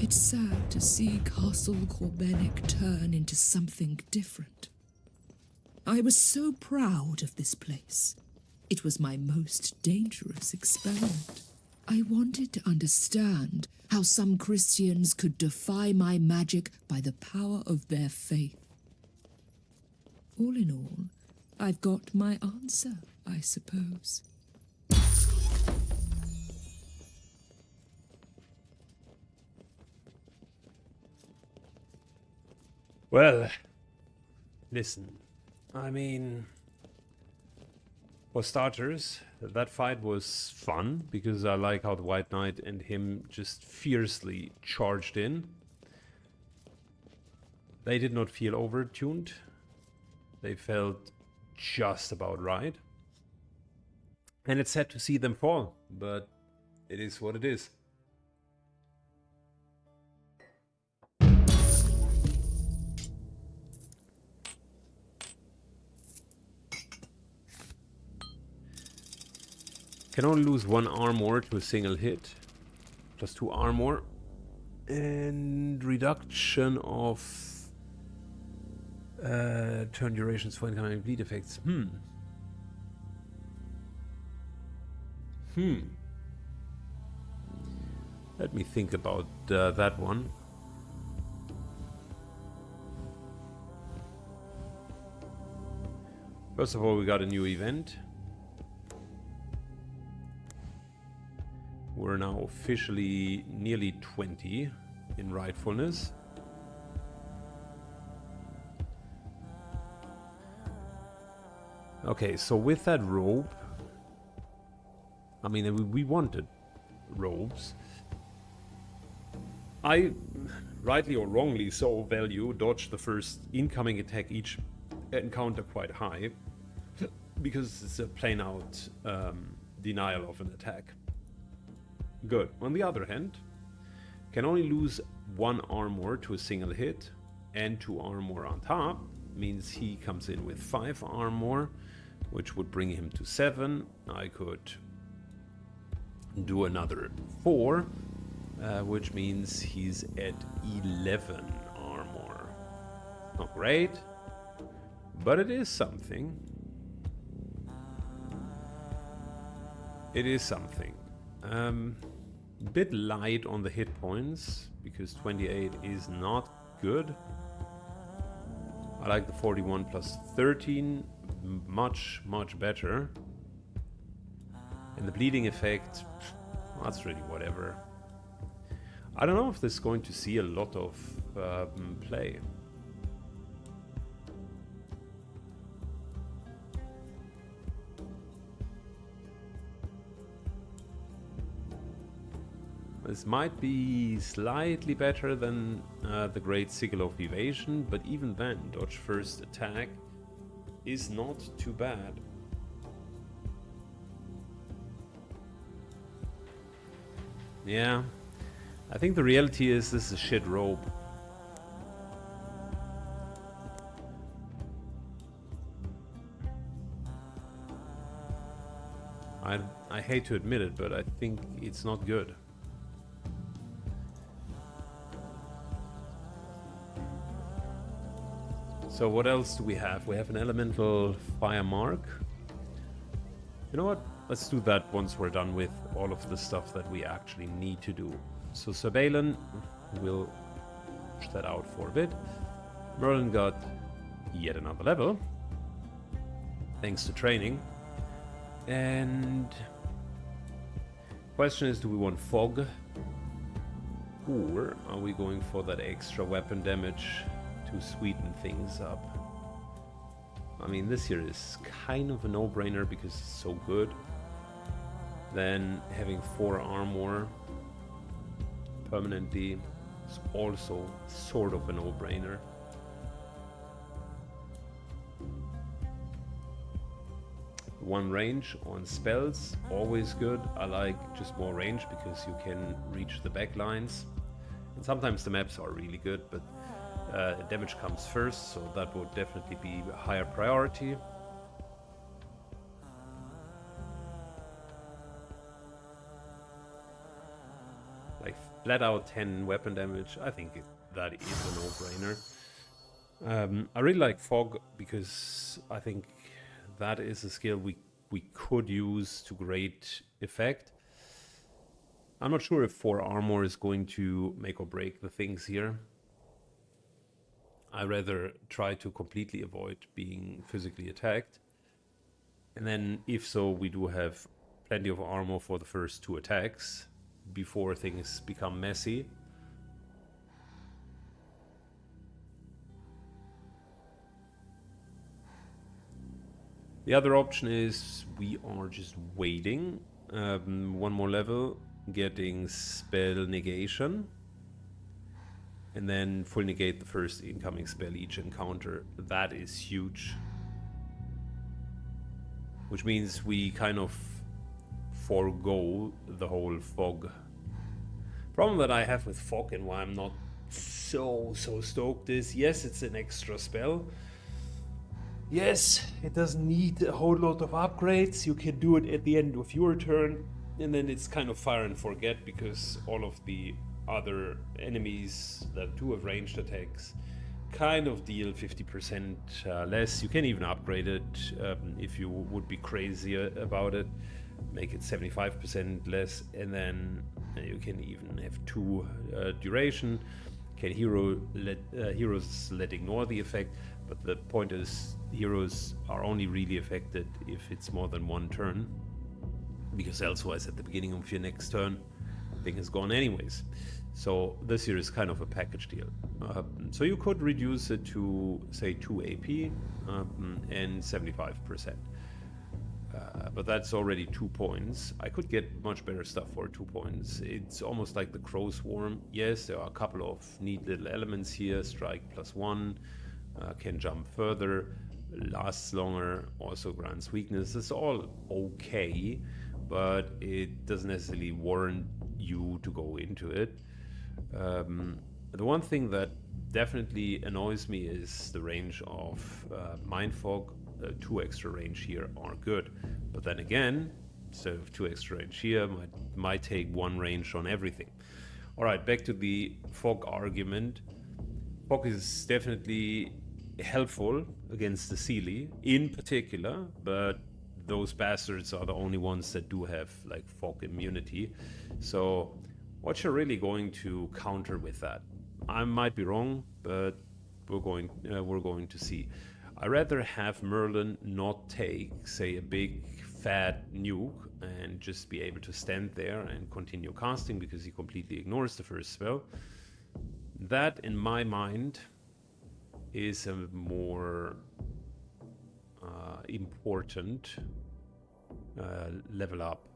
It's sad to see Castle Corbenic turn into something different. I was so proud of this place. It was my most dangerous experiment. I wanted to understand how some Christians could defy my magic by the power of their faith. All in all, I've got my answer, I suppose. Well, listen, I mean, for starters, that fight was fun, because I like how the White Knight and him just fiercely charged in. They did not feel overtuned. They felt just about right. And it's sad to see them fall, but it is what it is. Can only lose 1 armor to a single hit. Plus 2 armor. And reduction of turn durations for incoming bleed effects. Let me think about that one. First of all, we got a new event. We're now officially nearly 20 in rightfulness. Okay, so with that robe, I mean, we wanted robes. I, rightly or wrongly so, value dodge the first incoming attack each encounter quite high, because it's a plain out denial of an attack. Good. On the other hand, can only lose 1 armor to a single hit, and 2 armor on top means he comes in with 5 armor, which would bring him to 7. I could do another 4, which means he's at 11 armor. Not great, but it is something. It is something. Bit light on the hit points, because 28 is not good. I like the 41 plus 13 much better. And the bleeding effect, that's really whatever. I don't know if this is going to see a lot of play. This might be slightly better than the Great Sigil of Evasion, but even then, dodge first attack is not too bad. Yeah, I think the reality is this is a shit robe. I hate to admit it, but I think it's not good. So what else do we have? We have an elemental fire mark. You know what? Let's do that once we're done with all of the stuff that we actually need to do. So Sir Balin, we'll push that out for a bit. Merlin got yet another level, thanks to training. And question is, do we want fog? Or are we going for that extra weapon damage to sweeten things up? I mean, this here is kind of a no-brainer because it's so good. Then having 4 armor permanently It's also sort of a no-brainer. One range on spells, always good. I like just more range because you can reach the back lines. And sometimes the maps are really good, but damage comes first, so that would definitely be a higher priority. Like flat out 10 weapon damage, I think that is a no-brainer. I really like Fog because I think that is a skill we could use to great effect. I'm not sure if 4 armor is going to make or break the things here. I rather try to completely avoid being physically attacked. And then if so, we do have plenty of armor for the first 2 attacks before things become messy. The other option is we are just waiting 1 more level, getting spell negation, and then full negate the first incoming spell each encounter. That is huge. Which means we kind of forego the whole fog. Problem that I have with fog and why I'm not so stoked is, yes, it's an extra spell. Yes, it doesn't need a whole lot of upgrades. You can do it at the end of your turn, and then it's kind of fire and forget because all of the other enemies that do have ranged attacks kind of deal 50% less. You can even upgrade it if you would be crazy about it. Make it 75% less, and then you can even have 2 duration. Can heroes let ignore the effect, but the point is heroes are only really affected if it's more than 1 turn, because elsewise at the beginning of your next turn the thing is gone anyways. So this here is kind of a package deal. So you could reduce it to say 2 AP and 75%. But that's already 2 points. I could get much better stuff for 2 points. It's almost like the Crow Swarm. Yes, there are a couple of neat little elements here. Strike +1, can jump further, lasts longer, also grants weakness. It's all okay, but it doesn't necessarily warrant you to go into it. The one thing that definitely annoys me is the range of Mind Fog. 2 extra range here are good, but then again, instead of 2 extra range here, might take 1 range on everything. All right, back to the fog argument. Fog is definitely helpful against the Seelie in particular, but those bastards are the only ones that do have like fog immunity. So what you're really going to counter with that? I might be wrong, but we're going to see. I'd rather have Merlin not take, say, a big fat nuke and just be able to stand there and continue casting because he completely ignores the first spell. That, in my mind, is a more important level up.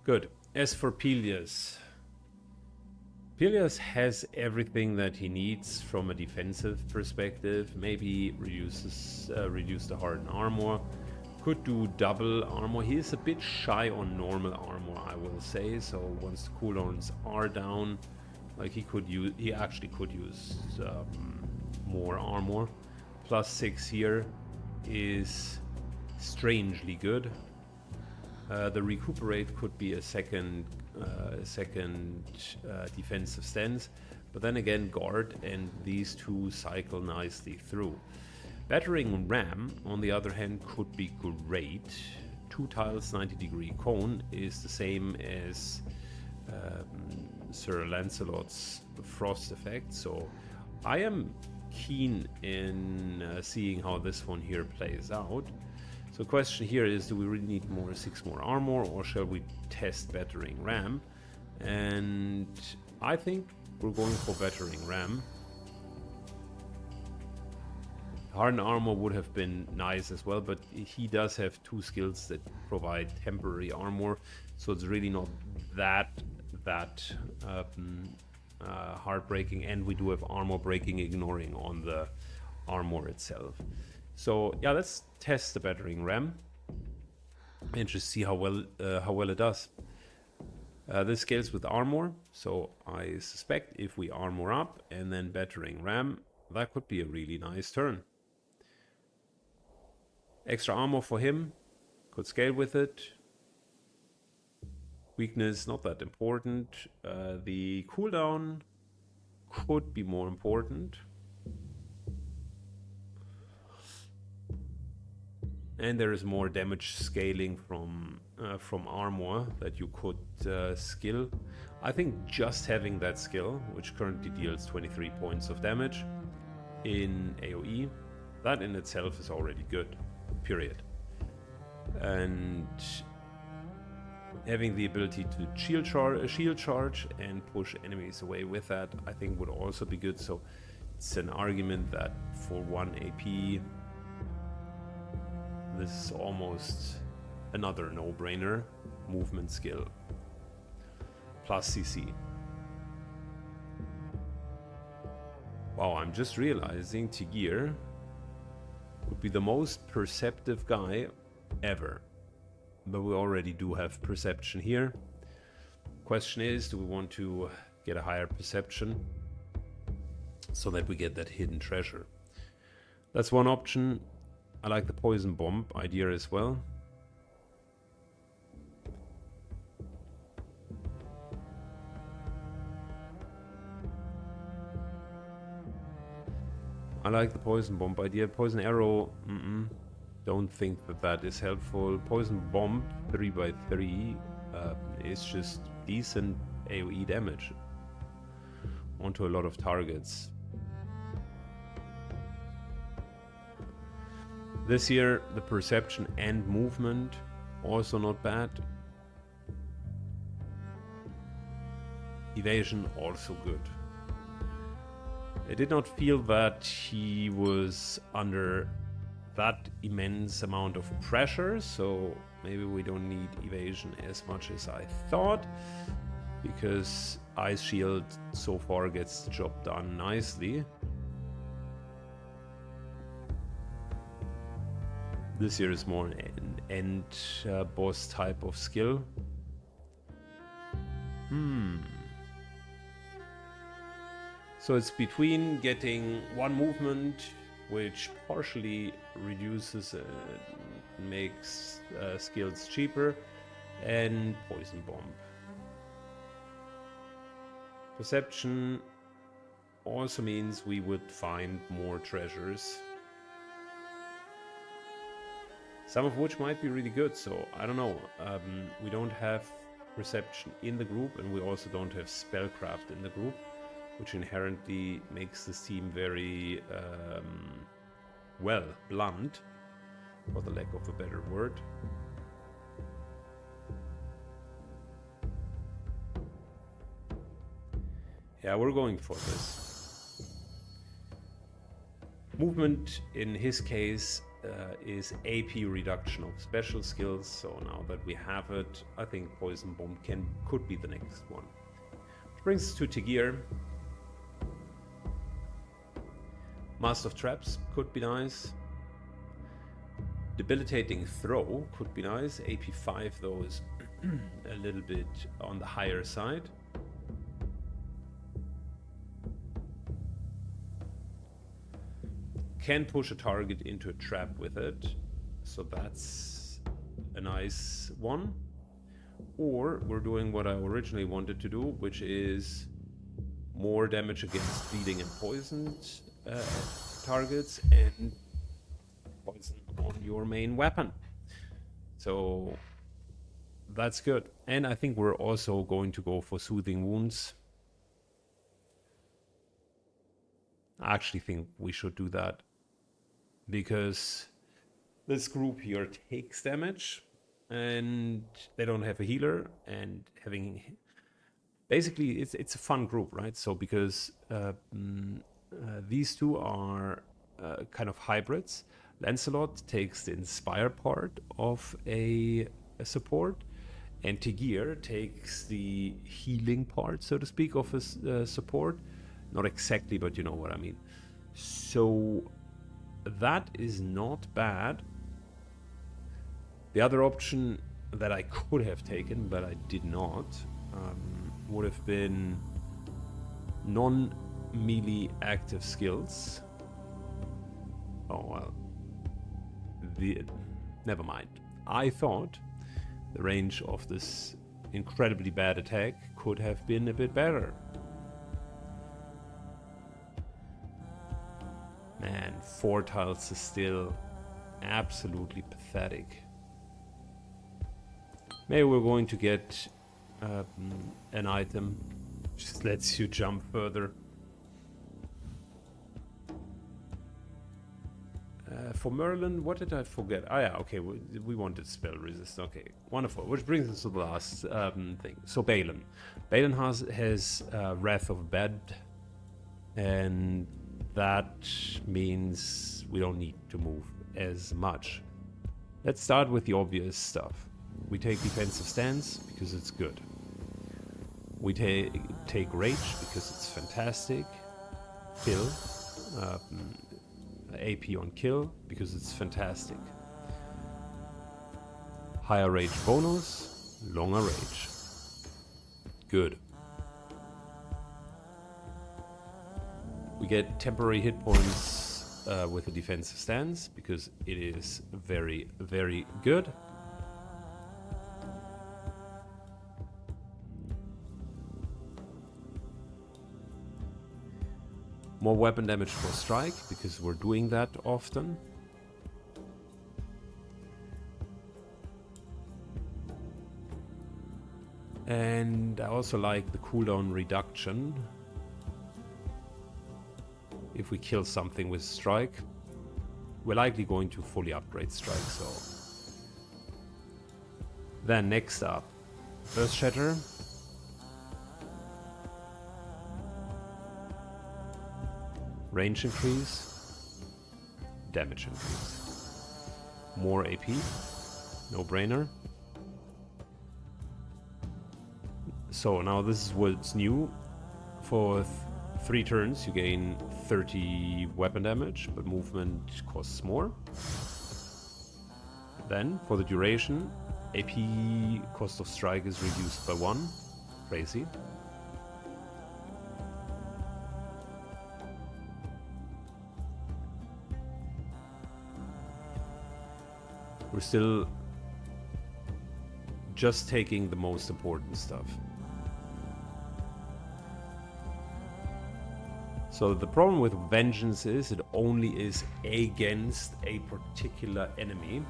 Good. As for Pelias, Pelias has everything that he needs from a defensive perspective. Maybe reduce the hardened armor. Could do double armor. He is a bit shy on normal armor, I will say. So once the cooldowns are down, like he actually could use more armor. +6 here is strangely good. The recuperate could be a second defensive stance, but then again guard, and these 2 cycle nicely through. Battering Ram, on the other hand, could be great. 2 tiles 90-degree cone is the same as Sir Lancelot's frost effect, so I am keen in seeing how this one here plays out. So the question here is, do we really need 6 more armor, or shall we test Battering Ram? And I think we're going for Battering Ram. Hardened armor would have been nice as well, but he does have 2 skills that provide temporary armor, so it's really not that that heartbreaking, and we do have armor breaking ignoring on the armor itself. So yeah, let's test the battering ram and just see how well it does. This scales with armor, so I suspect if we armor up and then battering ram, that could be a really nice turn. Extra armor for him, could scale with it. Weakness, not that important. The cooldown could be more important. And there is more damage scaling from armor that you could skill. I think just having that skill, which currently deals 23 points of damage in AoE, that in itself is already good, period. And having the ability to shield charge and push enemies away with that, I think would also be good. So it's an argument that for 1 AP, this is almost another no-brainer. Movement skill plus CC. Wow, I'm just realizing Tigir would be the most perceptive guy ever. But we already do have perception here. Question is, do we want to get a higher perception so that we get that hidden treasure? That's one option. I like the poison bomb idea as well. I like the poison bomb idea. Poison arrow, don't think that is helpful. Poison bomb 3x3 is just decent AoE damage onto a lot of targets. This year, the perception and movement, also not bad. Evasion, also good. I did not feel that he was under that immense amount of pressure, so maybe we don't need evasion as much as I thought, because Ice Shield so far gets the job done nicely. This here is more an end boss type of skill. So it's between getting one movement, which partially reduces makes skills cheaper, and poison bomb. Perception also means we would find more treasures, some of which might be really good, so I don't know. We don't have perception in the group, and we also don't have spellcraft in the group, which inherently makes this team very, well, blunt, for the lack of a better word. Yeah, we're going for this. Movement, in his case, is AP reduction of special skills, so now that we have it, I think Poison Bomb could be the next one. Which brings us to Tigir. Master of Traps could be nice. Debilitating Throw could be nice. AP 5 though is a little bit on the higher side. Can push a target into a trap with it, so that's a nice one. Or we're doing what I originally wanted to do, which is more damage against bleeding and poisoned targets and poison on your main weapon. So that's good. And I think we're also going to go for soothing wounds. I actually think we should do that, because this group here takes damage and they don't have a healer, and having basically it's a fun group, right? So because these two are kind of hybrids. Lancelot takes the inspire part of a support, And Tigir takes the healing part, so to speak, of his support. Not exactly, but you know what I mean. So that is not bad. The other option that I could have taken, but I did not, would have been non-melee active skills. Oh well. Never mind. I thought the range of this incredibly bad attack could have been a bit better. Man, 4 tiles is still absolutely pathetic. Maybe we're going to get an item just lets you jump further. For Merlin, what did I forget? Ah, yeah, okay, we wanted spell resist. Okay, wonderful. Which brings us to the last thing. So Balin. Balin has Wrath of Bed, and that means we don't need to move as much. Let's start with the obvious stuff. We take defensive stance because it's good. We take rage because it's fantastic. Kill. AP on kill because it's fantastic. Higher rage bonus, longer rage. Good. We get temporary hit points with a defensive stance because it is very, very good. More weapon damage for strike, because we're doing that often. And I also like the cooldown reduction. If we kill something with strike, we're likely going to fully upgrade strike, so. Then next up, Earth Shatter. Range increase, damage increase. More AP, no brainer. So now this is what's new. For 3 turns you gain 30 weapon damage, but movement costs more. Then for the duration, AP cost of strike is reduced by 1. Crazy. We're still just taking the most important stuff. So the problem with Vengeance is it only is against a particular enemy.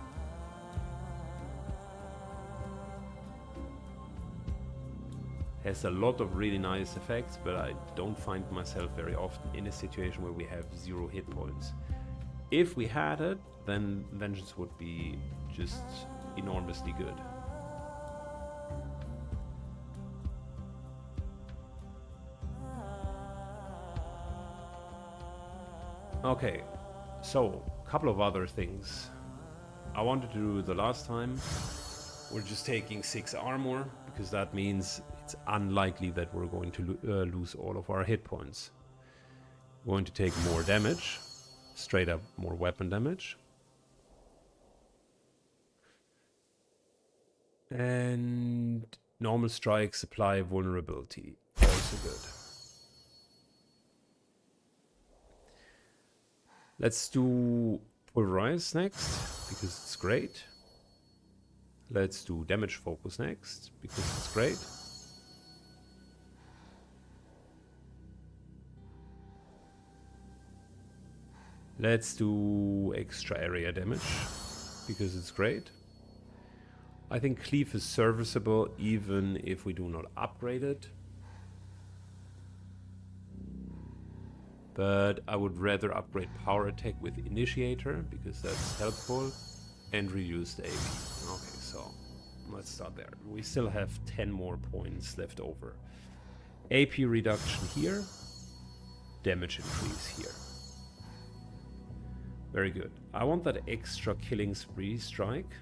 Has a lot of really nice effects, but I don't find myself very often in a situation where we have 0 hit points. If we had it, then Vengeance would be just enormously good. Okay, so a couple of other things I wanted to do the last time. We're just taking 6 armor, because that means it's unlikely that we're going to lose all of our hit points. We're going to take more damage. Straight up more weapon damage. And normal strike supply vulnerability. Also good. Let's do Pulverize next, because it's great. Let's do Damage Focus next, because it's great. Let's do extra area damage, because it's great. I think Cleave is serviceable even if we do not upgrade it. But I would rather upgrade Power Attack with Initiator, because that's helpful, and reduce the AP. Okay, so let's start there. We still have 10 more points left over. AP reduction here, damage increase here. Very good. I want that extra killing spree strike.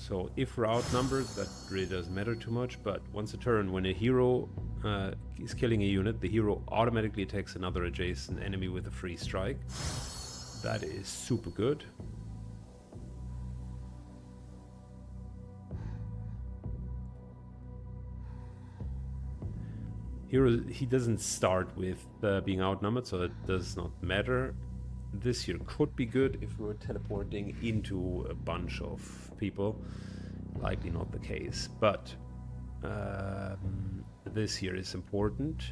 So if we're outnumbered, that really doesn't matter too much, but once a turn, when a hero is killing a unit, the hero automatically attacks another adjacent enemy with a free strike. That is super good. Hero, he doesn't start with being outnumbered, so it does not matter. This here could be good if we were teleporting into a bunch of people. Likely not the case, but this here is important.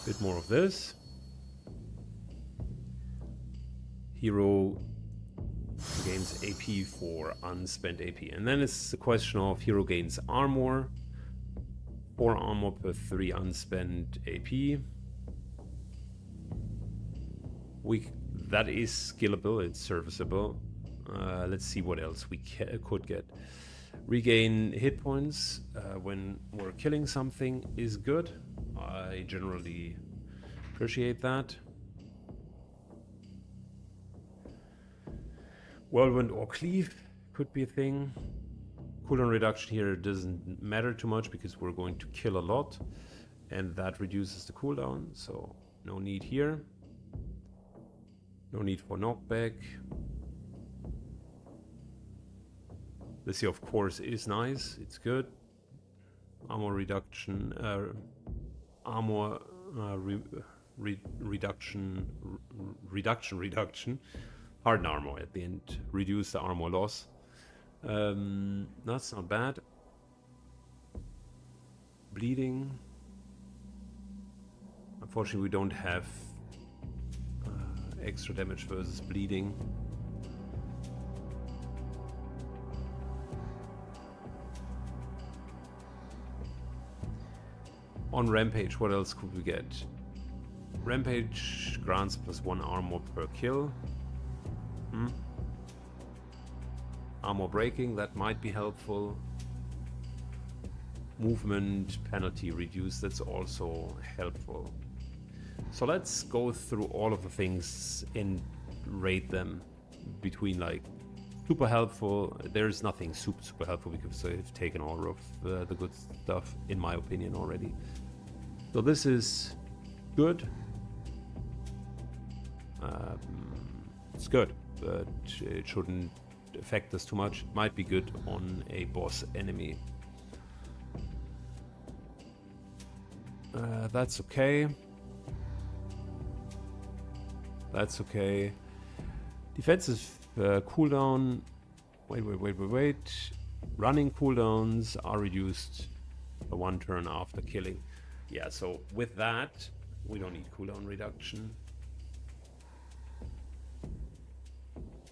Bit more of this. Hero gains AP for unspent AP. And then it's the question of hero gains armor. 4 armor per 3 unspent AP. That is skillable, it's serviceable. Let's see what else we could get. Regain hit points when we're killing something is good. I generally appreciate that. Whirlwind or Cleave could be a thing. Cooldown reduction here doesn't matter too much because we're going to kill a lot, and that reduces the cooldown, so no need here. No need for knockback. This here, of course, is nice. It's good. Armor reduction. Reduction. Hardened armor at the end. Reduce the armor loss. That's not bad. Bleeding. Unfortunately, we don't have extra damage versus bleeding. On Rampage, what else could we get? Rampage grants +1 armor per kill. Armor breaking, that might be helpful. Movement penalty reduced, that's also helpful. So let's go through all of the things and rate them between like super helpful. There's nothing super helpful because I've taken all of the good stuff in my opinion already. So this is good. It's good, but it shouldn't affect us too much. It might be good on a boss enemy. That's okay. That's okay. Defensive cooldown. Wait. Running cooldowns are reduced for 1 turn after killing. Yeah, so with that, we don't need cooldown reduction.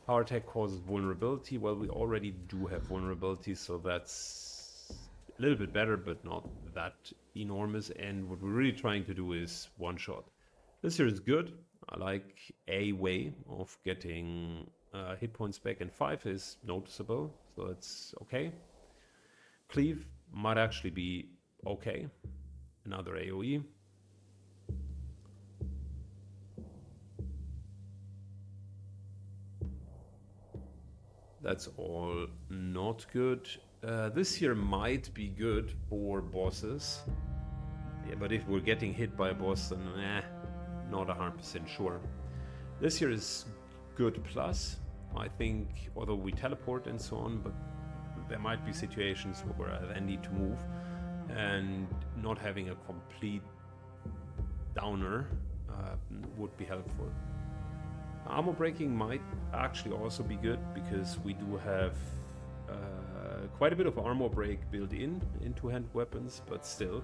Power attack causes vulnerability. Well, we already do have vulnerability, so that's a little bit better, but not that enormous. And what we're really trying to do is one shot. This here is good. I like a way of getting hit points back, and 5 is noticeable, so it's okay. Cleave might actually be okay. Another AoE. That's all not good. This here might be good for bosses. Yeah, but if we're getting hit by a boss, then not 100% sure. This here is good plus, I think, although we teleport and so on, but there might be situations where I then need to move, and not having a complete downer would be helpful. Armor breaking might actually also be good because we do have quite a bit of armor break built in two-hand weapons, but still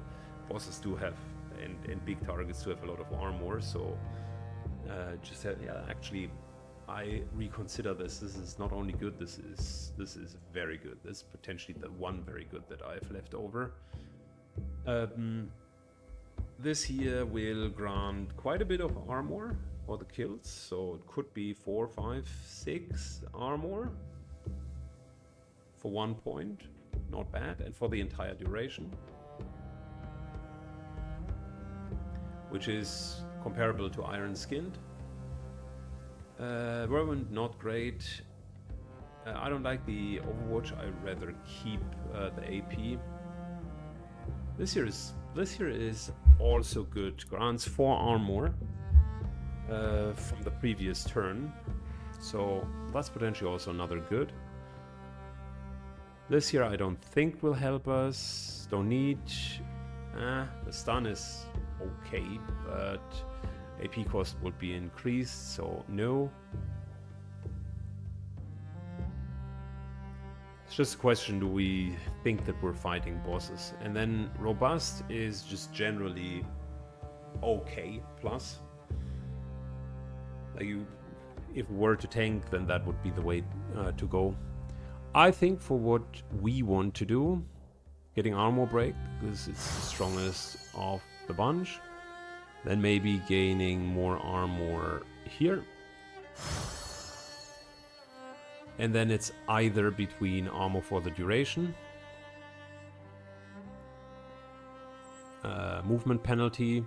bosses do have and big targets do have a lot of armor, so actually I reconsider this. This is not only good, this is very good. This is potentially the one very good that I've left over. This here will grant quite a bit of armor for the kills, so it could be 4, 5, 6 armor for 1 point. Not bad, and for the entire duration. which is comparable to Iron Skinned. Whirlwind, not great. I don't like the Overwatch. I'd rather keep the AP. This here is also good. Grants 4 armor from the previous turn, so that's potentially also another good. This here I don't think will help us. Don't need. The stun is okay, but AP cost would be increased, so no. It's just a question, do we think that we're fighting bosses? And then robust is just generally okay plus. Like if we were to tank, then that would be the way to go. I think for what we want to do, getting armor break because it's the strongest of the bunch, then maybe gaining more armor here. And then it's either between armor for the duration, movement penalty,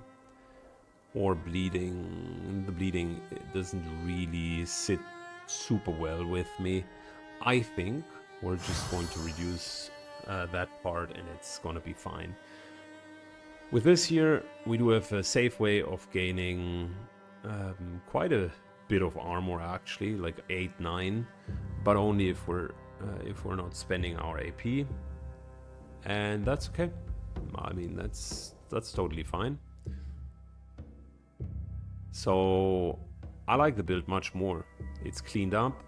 or bleeding. The bleeding doesn't really sit super well with me. I think we're just going to reduce that part and it's gonna be fine. With this here, we do have a safe way of gaining quite a bit of armor actually, like 8, 9, but only if we're not spending our AP, and that's okay. I mean that's totally fine. So I like the build much more. It's cleaned up.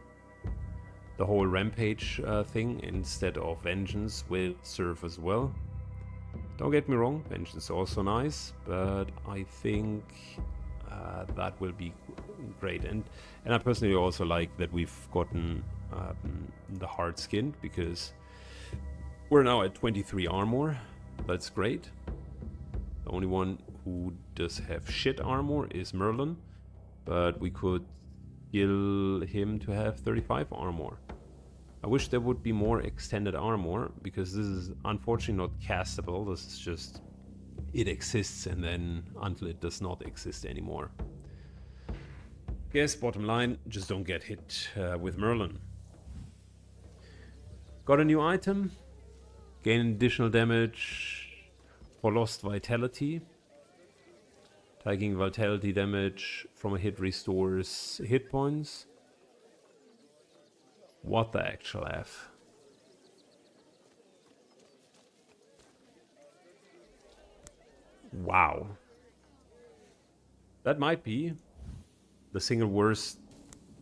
The whole rampage thing instead of vengeance will serve as well. Don't get me wrong, vengeance is also nice, but I think that will be great. And I personally also like that we've gotten the hard skinned, because we're now at 23 armor. That's great. The only one who does have shit armor is Merlin, but we could heal him to have 35 armor. I wish there would be more extended armor, because this is unfortunately not castable. This is just, it exists and then until it does not exist anymore. Guess bottom line, just don't get hit with Merlin. Got a new item. Gain additional damage for lost vitality. Taking vitality damage from a hit restores hit points. What the actual F? Wow. That might be the single worst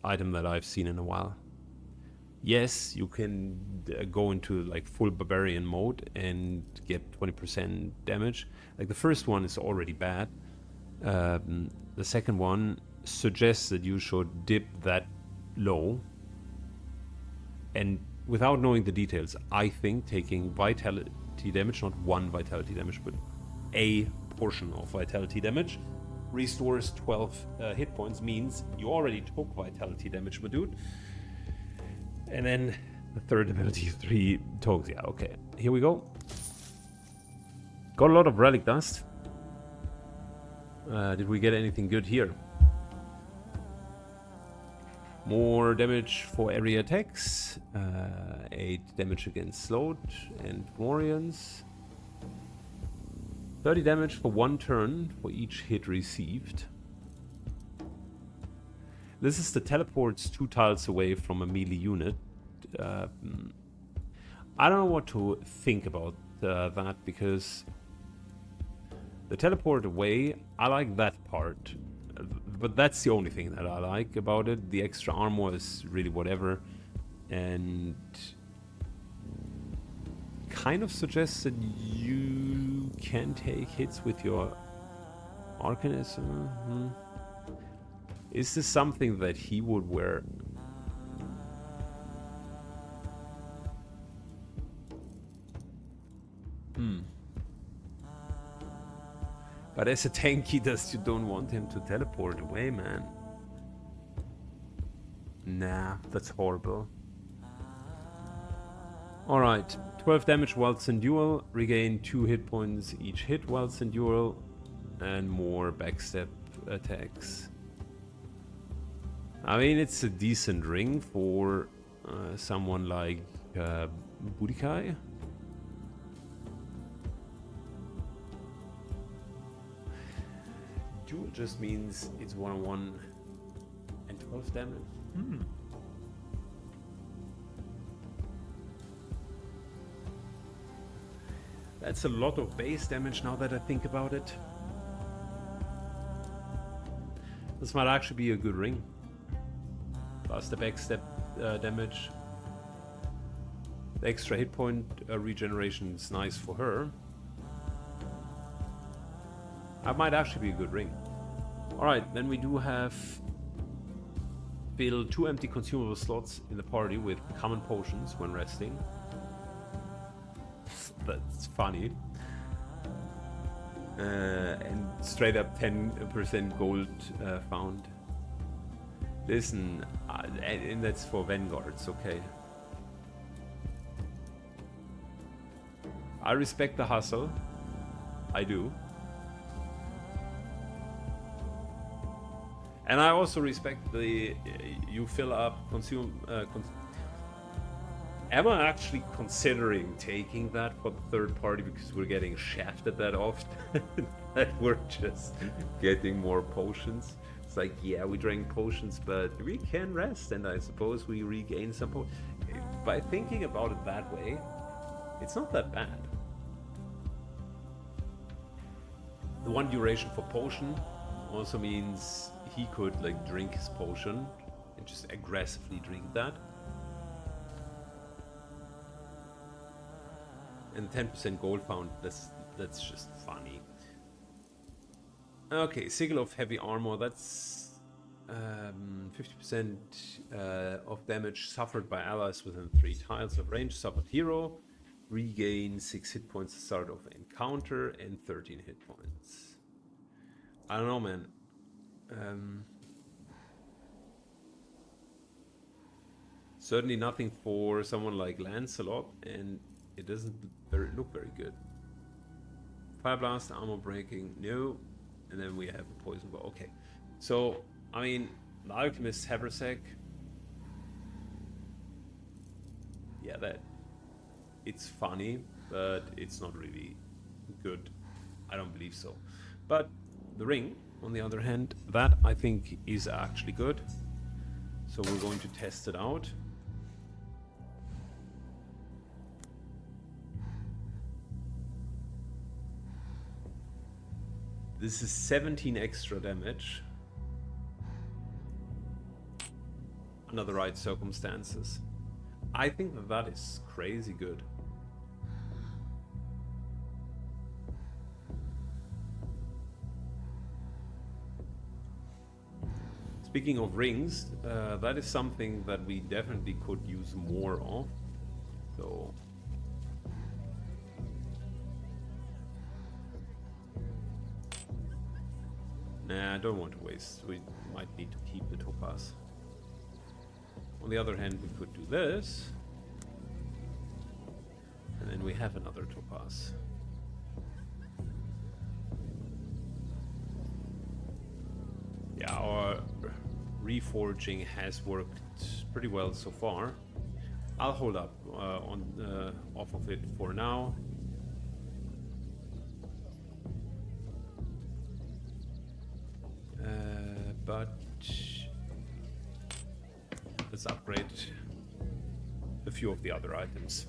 item that I've seen in a while. Yes, you can go into like full barbarian mode and get 20% damage. Like the first one is already bad. The second one suggests that you should dip that low. And without knowing the details, I think taking vitality damage, not one vitality damage, but a portion of vitality damage, restores 12 hit points, means you already took vitality damage, my dude. And then the third ability, 3 tokes. Yeah, okay. Here we go. Got a lot of relic dust. Did we get anything good here? More damage for area attacks. 8 damage against slowed and Morians. 30 damage for 1 turn for each hit received. This is the teleports 2 tiles away from a melee unit. I don't know what to think about that, because the teleport away, I like that part. But that's the only thing that I like about it. The extra armor is really whatever. And kind of suggests that you can take hits with your Arcanism. Is this something that he would wear? But as a tanky, you don't want him to teleport away, man. Nah, that's horrible. Alright, 12 damage whilst in duel. Regain 2 hit points each hit whilst in duel. and more backstep attacks. I mean, it's a decent ring for someone like Budikai. Dual just means it's 1-on-1 and 12 damage. That's a lot of base damage now that I think about it. This might actually be a good ring. Plus the backstep damage. The extra hit point regeneration is nice for her. That might actually be a good ring. Alright, then we do have fill 2 empty consumable slots in the party with common potions when resting. That's funny. And straight up 10% gold found. Listen, and that's for vanguards, okay. I respect the hustle. I do. And I also respect the you fill up am I actually considering taking that for the third party because we're getting shafted that often that we're just getting more potions? It's like, yeah, we drank potions, but we can rest, and I suppose we regain some potions. By thinking about it that way, it's not that bad. The 1 duration for potion also means he could like drink his potion and just aggressively drink that. And 10% gold found, that's just funny. Okay, Sigil of Heavy Armor, that's 50% of damage suffered by allies within 3 tiles of range. Suffered hero, regain 6 hit points at the start of encounter and 13 hit points. I don't know, man. Certainly nothing for someone like Lancelot, and it doesn't look very good. Fire blast, armor breaking, no. And then we have a poison ball. Okay, so I mean, the alchemist haversack. Yeah, that it's funny, but it's not really good. I don't believe so. But the ring, on the other hand, that I think is actually good. So we're going to test it out. This is 17 extra damage under the right circumstances. I think that that is crazy good. Speaking of rings, that is something that we definitely could use more of. So nah, I don't want to waste. We might need to keep the topaz. On the other hand, we could do this. And then we have another topaz. Yeah, our reforging has worked pretty well so far. I'll hold up off of it for now. But let's upgrade a few of the other items.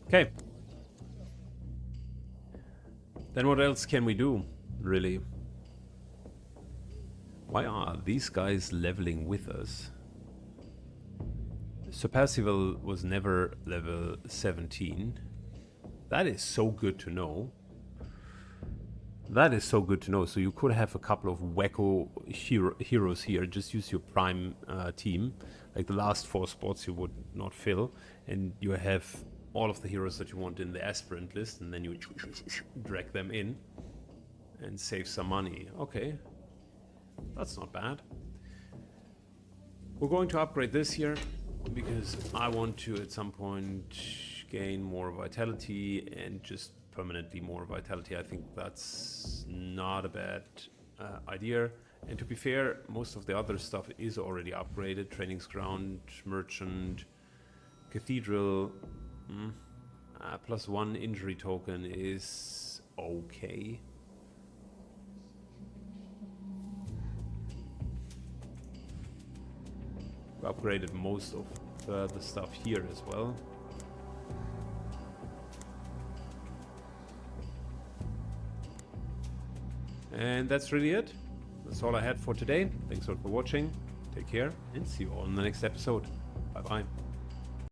Okay. Then what else can we do, really? Why are these guys leveling with us? Sir Percival was never level 17. That is so good to know. That is so good to know. So you could have a couple of wacko heroes here. Just use your prime team. Like the last 4 spots you would not fill. And you have all of the heroes that you want in the aspirant list. And then you drag them in. And save some money. Okay. That's not bad. We're going to upgrade this here. Because I want to at some point gain more vitality and just permanently more vitality. I think that's not a bad idea. And to be fair, most of the other stuff is already upgraded. Training's ground, merchant, cathedral. +1 injury token is okay. We upgraded most of the stuff here as well. And that's really it. That's all I had for today. Thanks all for watching. Take care and see you all in the next episode. Bye bye.